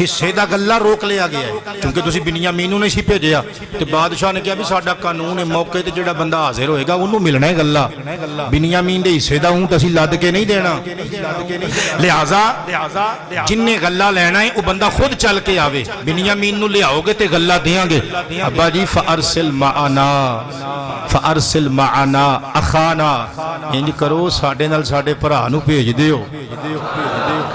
حصے دا گلا روک لیا گیا ہے کیونکہ تسی بنیامین نو نہیں سی بھیجیا تے بادشاہ نے کہا بھی ساڈا قانون ہے موقع تے جڑا بندہ حاضر ہوئے گا انہوں ملنا ہے گلا بنیامین دے حصے دا اونٹ اسی لد کے نہیں دینا لہذا جن نے گلا لینا ہے وہ بندہ خود چل کے آوے بنیامین نو لے آؤ گے تے گلا دیاں گے ابا جی فارسل معنا اخانا انج کرو ساڈے نال ساڈے بھرا نو بھیج دیو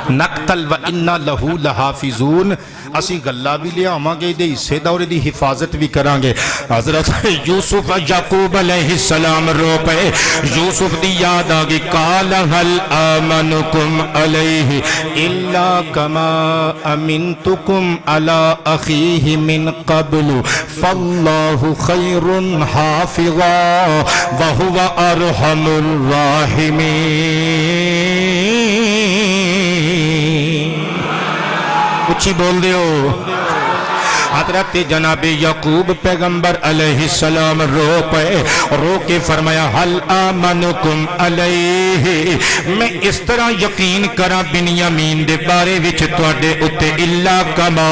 نقتل و انا لہو لحافظون اسی گلا بھی لیاواں گے دے حصے دا اور دی حفاظت بھی کران گے. حضرت یوسف یعقوب علیہ السلام رو پے, یوسف دی یاد آ گئی. قال هل آمنکم علیہ الا کما امنتکم علی اخیہ من قبل فاللہ خیر حافظا وہو ارحم الراحمین. اچھی بول دیو. حضرت جناب یعقوب پیغمبر علیہ السلام رو پے, رو کے فرمایا حل آمنکم علیہ, میں اس طرح یقین کرا بنیامین دے بارے وچ تواڈے اتے الا کما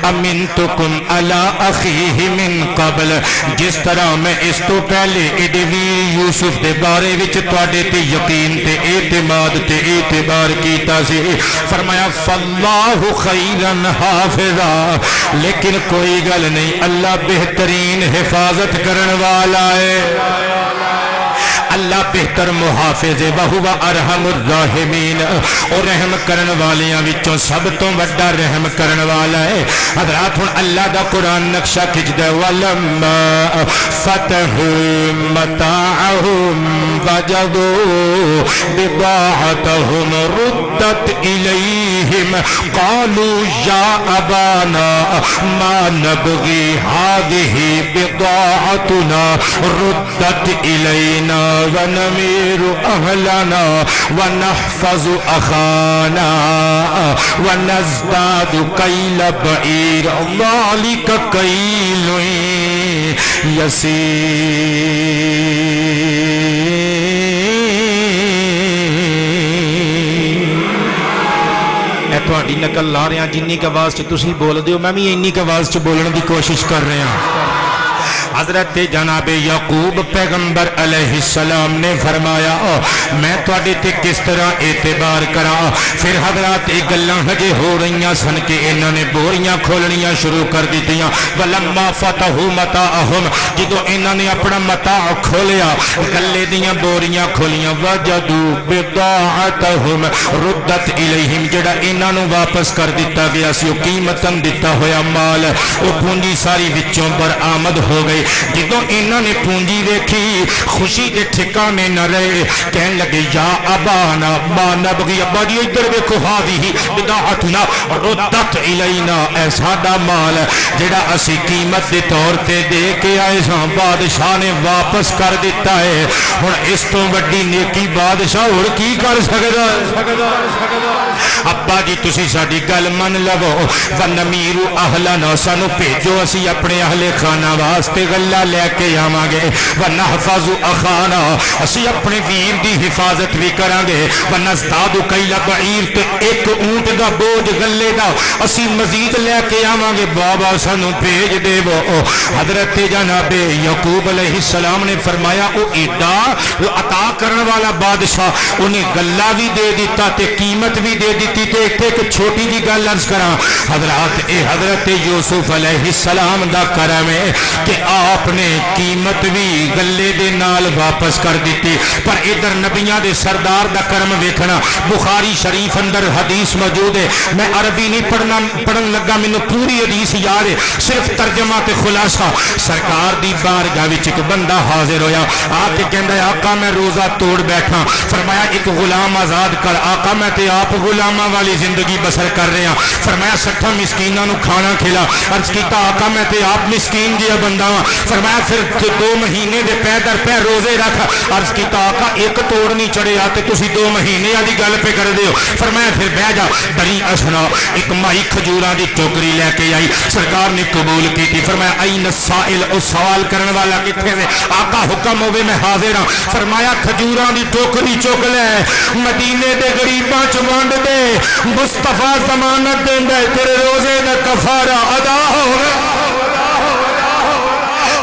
امنتکم علی اخیہ من قبل, جس طرح میں اس تو پہلے ادوی یوسف دے بارے وچ تواڈے تے یقین تے اعتماد تے اعتبار کیتا سی. فرمایا فاللہ خیرا حافظا, لیکن کوئی گل نہیں, اللہ بہترین حفاظت کرن والا ہے, اللہ بہتر محافظ ہے. وہو ارحم الراحمین, اور رحم کرن والیاں وچوں سب تو بڑا رحم کرن والا ہے. حضرات ہن اللہ دا قرآن نقشہ کھچدا ہے. ولما فتحوا متاعهم وجدوا بضاعتهم ردت إليهم قالوا يا أبانا ما نبغي هذه بضاعتنا ردت إلينا ونمير أهلنا ونحفظ أخانا ونزداد كيل بعير ذلك كيل يسير. تھوڑی نقل لا رہے ہیں, جنی کی آواز تسی بول دیو میں بھی اینی کی آواز چ بولنے کی کوشش کر رہے ہیں. حضرت جناب یعقوب پیغمبر علیہ السلام نے فرمایا میں تواڈے تے کس طرح اعتبار کراں. پھر حضرات یہ گلاں ہجے ہو رہیاں سن کہ انہوں نے بوریاں کھولنیاں شروع کر دتیاں. ولما فتحوا متاعهم, جدوں انہوں نے اپنا متاع کھولیا, گلے دیاں بوریاں کھولیاں, وجدوا بضاعتهم ردت الیہم, جڑا انہوں نے واپس کر دیتا گیا سی قیمتاً دیتا ہویا مال, وہ پونجی ساری وچوں برآمد ہو گئی. جدوں انہوں نے پونجی دیکھی خوشی کے ٹھکانے نہ رہے, کہنے لگے یا ابانا ما نبغی, ابا جی ادھر دیکھو ہاذی بضاعتنا ردت الینا, اے ساڈا مال جڑا اسی قیمت دے طور تے دے کے آئے ساں بادشاہ نے واپس کر دیتا ہے. ہن اس تو وڈی نیکی بادشاہ اور کی کر سکدا ہے. ابا جی تسی ساڈی گل من لو, ونمیر اہلنا, سانو بھیجو اسی اپنے اہل خانہ واسطے گلا لے کے آواں گے. ونحفظ اخانا, اسی اپنے ویر دی حفاظت بھی کران گے. ونزداد کیل بعیر, تے ایک اونٹ دا بوجھ گلے دا اسی مزید لے کے آواں گے, بابا سانو بھیج دے. وہ حضرت جناب یعقوب علیہ السلام نے فرمایا او ایڈا عطا کرن والا بادشاہ, انہیں گلا بھی دے دیتا تے قیمت بھی دے دیتی. تے ایک چھوٹی جی گل عرض کراں حضرات, اے حضرت یوسف علیہ السلام دا کرم ہے کہ آپ نے قیمت بھی گلے دے نال واپس کر دیتی. پر ادھر نبیاں دے سردار دا کرم ویکھنا. بخاری شریف اندر حدیث موجود ہے, میں عربی نہیں پڑھن لگا, مینوں پوری حدیث یاد ہے, صرف ترجمہ تے خلاصہ. سرکار دی بارگاہ وچ ایک بندہ حاضر ہویا, آ کے کہندا ہے آقا میں روزہ توڑ بیٹھا. فرمایا ایک غلام آزاد کر. آقا میں تے آپ غلاماں والی زندگی بسر کر رہے ہیں. فرمایا 60 مسکیناں نو کھانا کھلا. عرض کیتا آقا میں تے آپ مسکین جیا بندہ ہاں. فرمایا پھر 2 مہینے دے پے در پے روزے رکھ. عرض کیتا آقا ایک توڑ نہیں چڑھیا تے تسی 2 مہینے دی گل پہ کر دیو. فرمایا پھر بہ جا. بڑی اسنا ایک مائی کھجوراں دی ٹوکری لے کے آئی, سرکار نے قبول کی. فرمایا این السائل, او سوال کرنے والا کتنے سے. آقا حکم ہوے میں حاضر ہاں. فرمایا کھجوراں دی ٹوکری چک لے, مدینے دے غریباں چ ونڈ دے, مصطفیٰ ضمانت دیندا ہے تیرے روزے دا کفارہ ادا ہوگا,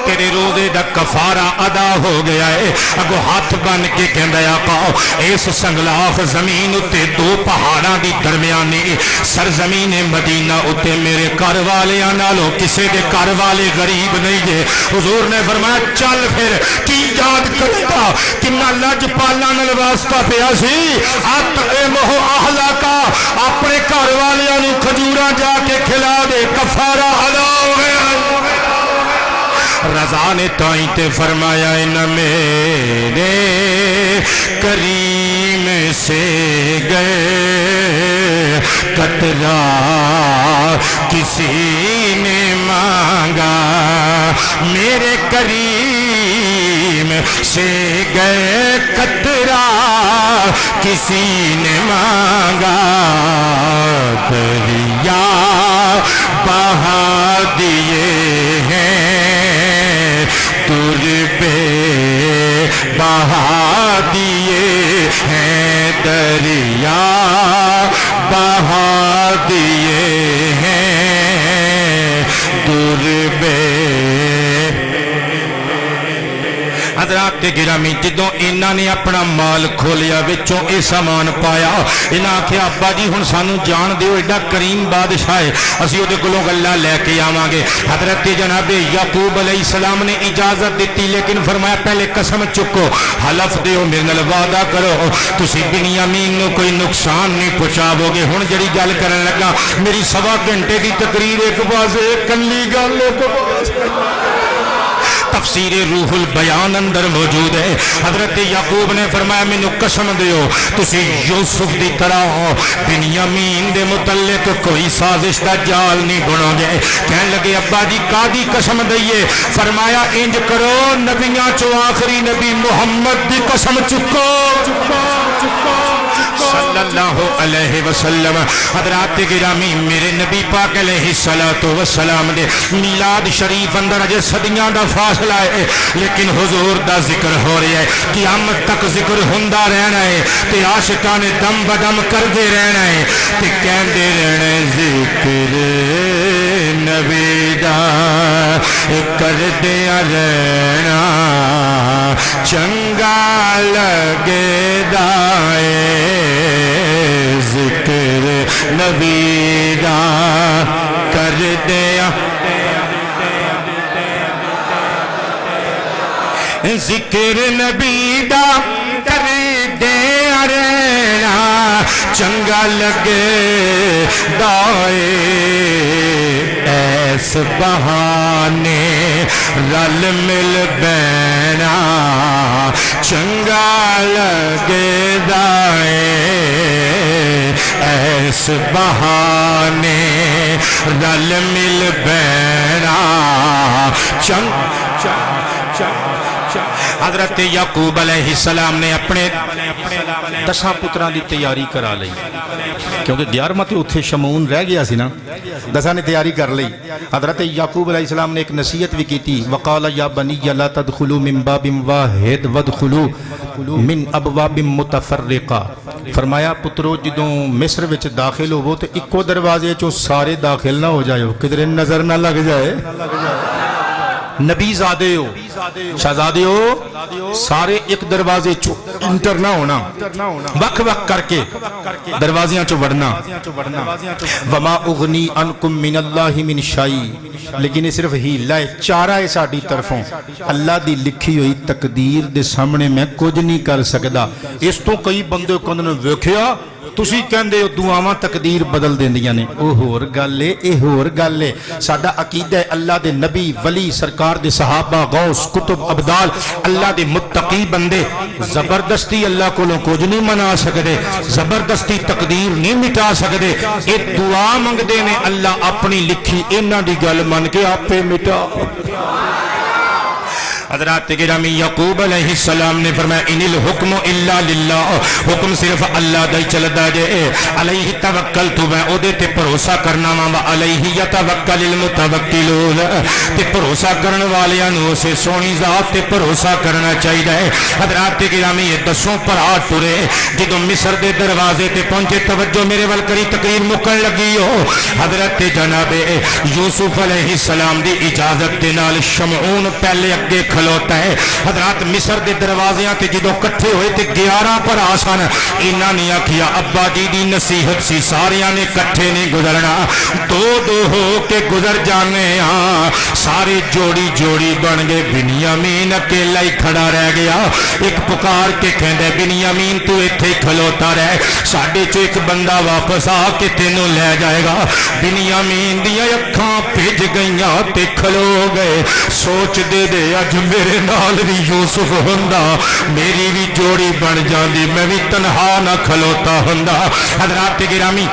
تیرے روزے دا کفارہ ادا ہو گیا ہے اگو ہاتھ بن کے کہندا آقا اس سنگلاخ زمین اتے دو پہاڑاں دی درمیانی سرزمین مدینہ اتے میرے گھر والیاں نالوں کسے دے گھر والے غریب نہیں ہے حضور نے فرمایا چل پھر کی یاد کرے گا کنا لج پالا نال واسطہ پیا سی اطعمہ اہلکا اپنے گھر والیاں نوں کھجوراں جا کے کھلا دے کفارہ ادا ہو گیا رضا نے تائیں تے فرمایا ان میرے کریم سے گئے قطرہ کسی نے مانگا میرے کریم سے گئے قطرہ کسی نے مانگا دریا بہا دیے ہیں تربے بہا دیے ہیں دریا بہا دیے ہیں تربے حضرات گرامی جدوں انہاں نے اپنا مال کھولیا وچوں اے سامان پایا انہاں آکھیا ابا جی ہن سانو جان دیو ایڈا کریم بادشاہ ہے اسی اودے کولوں گلاں لے کے آواں گے حضرت جناب یعقوب علیہ السلام نے اجازت دیتی لیکن فرمایا پہلے قسم چکو حلف دیو میرے نال وعدہ کرو تسی بنیامین نو کوئی نقصان نہیں پہنچاؤ گے ہن جڑی گل کرن لگا میری سوا گھنٹے دی تقریر ایک پاسے کلی گل ایک پاسے تفسیر روح البیان اندر موجود ہے حضرت یعقوب نے فرمایا مینوں قسم دیو تسی یوسف دی طرح بنیامین دے متعلق کوئی سازش دا جال نہیں بنو گے کہنے لگے ابا جی کادی قسم دئیے فرمایا انج کرو نبیاں چو آخری نبی محمد دی قسم چکو صلی اللہ علیہ وسلم حضرات گرامی میرے نبی پاک علیہ السلام دے میلاد شریف اندر اجے صدیاں دا فاصلہ ہے لیکن حضور دا ذکر ہو رہا ہے قیامت تک ذکر ہوندا رہنا ہے تے عاشقاں نے دم بدم کردے رہنا ہے تے کہندے رہنا ذکر نبی دا کردے رہنا چنگا لگے دائے ذکر نبی دا کر دیا ذکر نبی دا کر دیا رہنا چنگا لگے دائے ایس بہانے رل مل بینا چنگا لگے دائے ایس بہانے رل مل بینا حضرت یعقوب علیہ السلام نے اپنے 10 پتراں دی تیاری کرا لئی کیونکہ 11واں تے اتھے شمعون رہ گیا سی نا 10 نے تیاری کر لئی حضرت یعقوب علیہ السلام نے ایک نصیحت بھی کی تھی وقال یا بنی لا تدخلوا من باب واحد وادخلوا من ابواب متفرقہ فرمایا پترو جدوں مصر وچ داخل ہوو تے اکو دروازے چوں سارے داخل نہ ہو جائے کدھر نظر نہ لگ جائے نبی زادے ہو شہزادے ہو سارے ایک دروازے چو انٹر نہ ہونا وقت وقت کر کے دروازیاں چو وڑنا وما اغنی انکم من اللہ من شائی لیکن صرف ہی لائے چارہ ہے ساڑھی طرفوں اللہ دی لکھی ہوئی تقدیر دے سامنے میں کچھ نہیں کر سکدا اس تو کئی بندے کندن ویکھیا تسی کہندے ہو دعاواں تقدیر بدل دیندیاں نے او ہور گل ہے اے ہور گل ہے ساڈا عقیدہ ہے اللہ دے نبی ولی سرکار دے صحابہ غوث کتب ابدال اللہ دے متقی بندے زبردستی اللہ کولوں کچھ نہیں منا سکدے زبردستی تقدیر نہیں مٹا سکدے اے دعا منگدے نے اللہ اپنی لکھی انہاں دی گل من کے آپے مٹا حضرات گرامی یعقوب علیہ السلام نے فرمایا ان الحکم الا للہ حکم صرف اللہ دا ہی چلدا جے علیہ توکلت میں او دے تے بھروسہ کرنا وا علیہ یتوکل المتوکلون تے بھروسہ کرن والیاں نوں اسے سونی ذات تے بھروسہ کرنا چاہیدا ہے حضرات گرامی یہ دسوں بھرا ٹرے جدوں مصر دے دروازے تے پہنچے توجہ میرے ول کری تقریر مکن لگی ہو حضرت جناب یوسف علیہ السلام دی اجازت دے نال شمعون پہلے اگے کھلوتا ہے. حضرات مصر دے دروازیاں تے جدوں کٹھے ہوئے تے 11 بھرا سن. انہاں نے آکھیا ابا جی دی نصیحت سی ساریاں نے کٹھے نہیں گزرنا, دو دو ہو کے گزر جانے ہاں. سارے جوڑی جوڑی بن گئے. بنیامین اکیلا ہی کھڑا رہ گیا. ایک پکار کے کہندا بنیامین تو ایتھے ہی کھلوتا رہ, ساڈے چوں ایک بندہ واپس آ کے تینوں لے جائے گا. بنیامین دیاں اکھاں بھج گئیاں تے کھلو گئے. سوچ دے دے اج میرے نال بھی یوسف ہوندا میری بھی جوڑی بن جاندی, میں بھی تنہا نہ کھلوتا ہوندا. حضرات گرامی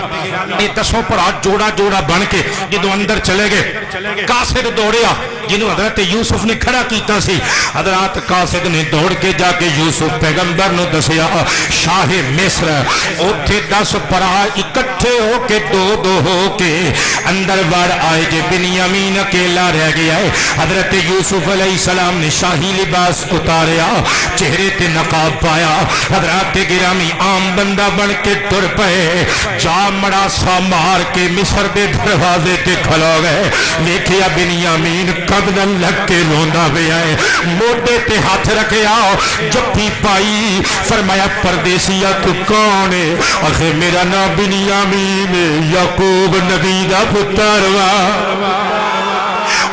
یہ دسوں بھرا جوڑا جوڑا بن کے جدوں اندر چلے گئے, قاصد دوڑیا جنہوں حضرت یوسف نے کھڑا کیتا سی. حضرات قاصد نے دوڑ کے جا کے یوسف پیغمبر نو دسیا شاہ مصر اوتھے 10 بھرا اکٹھے ہو کے دو دو ہو کے اندر وڑ آئے جے. بنیامین اکیلا رہ گیا ہے. حضرت یوسف علیہ السلام نے شاہی لباس اتاریا, چہرے تے نقاب پایا. حضرات گرامی عام بندہ بن کے تر پئے, جا مڑا سا مار کے مصر دے دروازے تے کھلو گئے. ویکھیا بنیامین قدم لگ کے روندا پیا ہے, موڈے تے ہاتھ رکھیا, جفی پائی. فرمایا پردیسیا تو کون ہے؟ آخر میرا نام بنیامین ہے, یعقوب نبی دا پتر وا.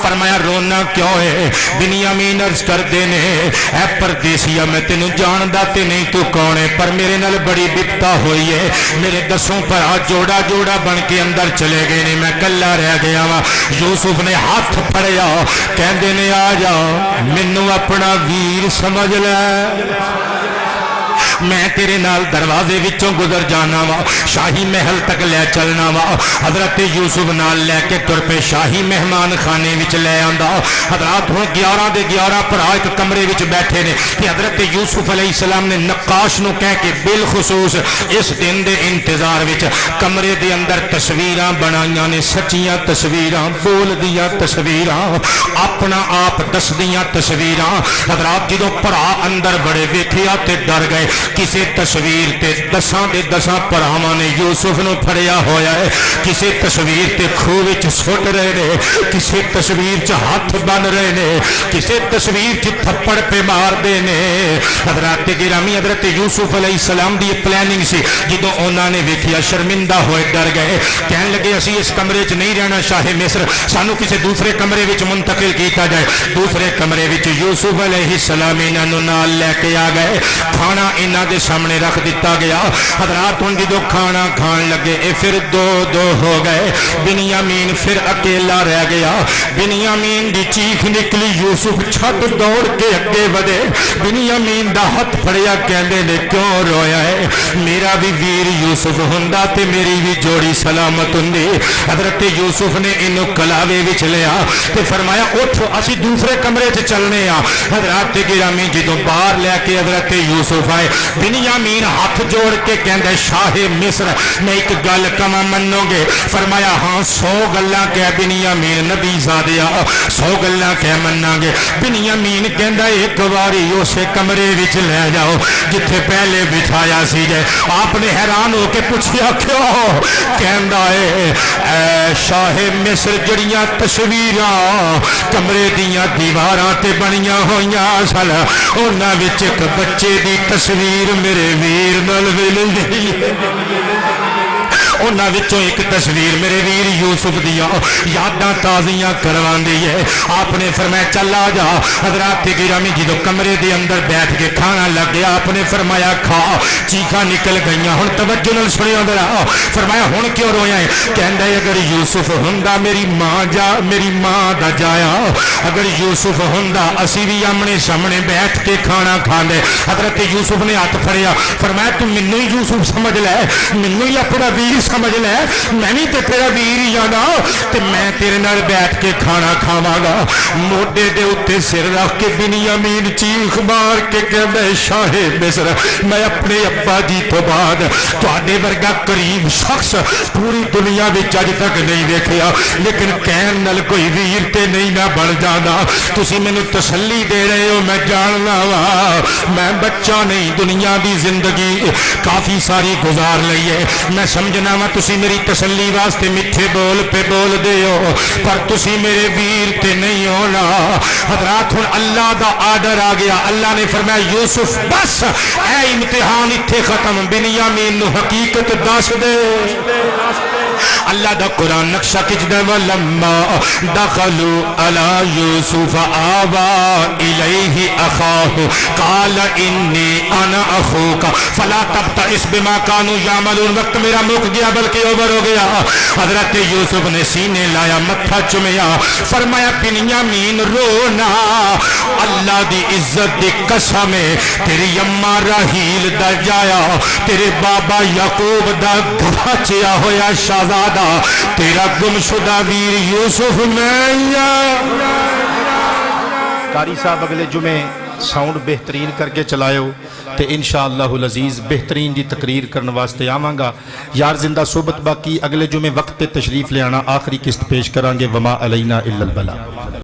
فرمایا رونا کیوں ہے؟ بنیامین عرض کر دینے اے پردیسیا میں تینوں جاندا تے نہیں تو کون ہے, پر میرے نال بڑی بپتا ہوئی ہے. میرے 10 بھرا جوڑا جوڑا بن کے اندر چلے گئے نے, میں کلا رہ گیا وا. یوسف نے ہاتھ پھڑیا, کہندے نے آ جا مینوں اپنا ویر سمجھ لے, میں تیرے نال دروازے وچوں گزر جانا وا, شاہی محل تک لے چلنا وا. حضرت یوسف نال لے کے تر پہ شاہی مہمان خانے وچ لے آندا. حضرات ہن 11 دے 11 بھرا ایک کمرے وچ بیٹھے نے تے حضرت یوسف علیہ السلام نے نقاش نو کہہ کے بالخصوص اس دن دے انتظار وچ کمرے دے اندر تصویراں بنائیاں نے, سچیاں تصویراں, بول دیاں تصویراں, اپنا آپ دسدیاں تصویراں. حضرات جدوں بھرا اندر بڑے ویکھیا تے ڈر گئے. کسی تصویر تے 10 دے 10 بھراواں نے یوسف نو پھڑیا ہویا ہے, کسی تصویر تے کھوہ وچ سٹ رہے نے, کسی تصویر چ ہاتھ بن رہے نے, کسی تصویر چ تھپڑ پہ مار دے نے. حضرات گرامی حضرت یوسف علیہ السلام دی پلاننگ سی. جدوں انہاں نے ویکھیا شرمندہ ہوئے ڈر گئے, کہن لگے اسی اس کمرے چ نہیں رہنا شاہ مصر, سانو کسی دوسرے کمرے وچ منتقل کیتا جائے. دوسرے کمرے وچ یوسف علیہ السلام انہاں نو نال لے کے آ گئے. کھانا انہاں دے سامنے رکھ دیتا گیا. حضرات ان جدو کھانا کھان لگے اے پھر دو دو ہو گئے. بنیامین پھر اکیلا رہ گیا. بنیامین دی چیخ نکلی, یوسف چھٹ دوڑ کے اگے ودے. بنیامین دا ہاتھ پھڑیا, کہندے نے کیوں رویا ہے؟ میرا بھی ویر یوسف ہوندا تے میری بھی جوڑی سلامت ہوندی. حضرت یوسف نے انو کلاوے وچ لیا تے فرمایا اٹھ اسی دوسرے کمرے چ چلنے ہاں. حضرات گرامی جدو باہر لے کے حضرت یوسف آئے, بنیامین ہاتھ جوڑ کے کہندا شاہ مصر میں ایک گل کما منو گے؟ فرمایا ہاں 100 گلاں کہہ بنیامین نبی زادیا 100 گلاں کہہ مننا گے. بنیامین کہندا ایک واری اسے کمرے وچ لے جاؤ جتھے پہلے بٹھایا سی جے. آپ نے حیران ہو کے پوچھیا کیوں؟ کہندا اے شاہ مصر جڑیاں تصویراں کمرے دیاں دیواراں تے بنیاں ہویاں سن انہاں وچ ایک بچے دی تصویر میرے ویر نال ملدی, انہاں وچوں ایک تصویر میرے ویر یوسف دیاں یاداں تازیاں کرواندی ہے. آپ نے فرمایا چل آ جا. حضرات گرامی جدو کمرے دے اندر بیٹھ کے کھانا لگ گیا, آپ نے فرمایا کھا. چیخاں نکل گئیاں. ہن توجہ نال سنیو ذرا. فرمایا ہن کیوں رویا ہے؟ کہندا اگر یوسف ہوندا میری ماں دا جایا, اگر یوسف ہوندا اسی بھی آمنے سامنے بیٹھ کے کھانا کھاندے. حضرت یوسف نے ہاتھ پھڑیا, فرمایا تو مینوں ہی یوسف سمجھ لے, مینوں ہی اپنا ویر سمجھ لے, میں بھی تے تیرا ویر ہی آنا تے میں تیرے نال بیٹھ کے کھانا کھاواں گا. موڈے دے اوتے سر رکھ کے بنیامین چیخ مار کے کہندا شاہ مصر میں اپنے ابا جی تو بعد تواڈے ورگا کریم شخص پوری دنیا وچ اج تک نہیں ویکھیا, لیکن کہن نال کوئی ویر تے نہیں نہ بن جانا. تسی مینوں تسلی دے رہے ہو, میں جاننا وا میں بچہ نہیں, دنیا دی زندگی کافی ساری گزار لئی ہے. میں سمجھنا وا تسی میری تسلی واسطے میٹھے بول پہ بول دے ہو, پر تسی میرے ویر تے نہیں ہونا. حضرات ہن اللہ دا آرڈر آ گیا. اللہ نے فرمایا یوسف بس اے امتحان اتھے ختم, بنیامین نو حقیقت دس دے. اللہ دا قرآن نقشہ کھچدا ولما دخلوا علی یوسف آوا الیہ اخاہ قال انی انا اخوک فلا تبتئس بما کانوا یعملون. وقت میرا مک گیا بلکہ اوور ہو گیا. حضرت یوسف نے سینے لایا, متھا چومیا, فرمایا بنیامین رونا, اللہ دی عزت دی قسم ہے تیری اماں راہیل دا جایا, تیرے بابا یعقوب دا گواچیا ہویا شہزادہ, تیرا گمشدہ ویر یوسف میں. قاری صاحب اگلے جمعے ساؤنڈ بہترین کر کے چلائے ہو تے انشاءاللہ العزیز بہترین دی تقریر کرنے واسطے آواں گا. یار زندہ صحبت باقی, اگلے جمعے وقت تے تشریف لے آنا, آخری قسط پیش کرانگے وما علینا الا البلاغ.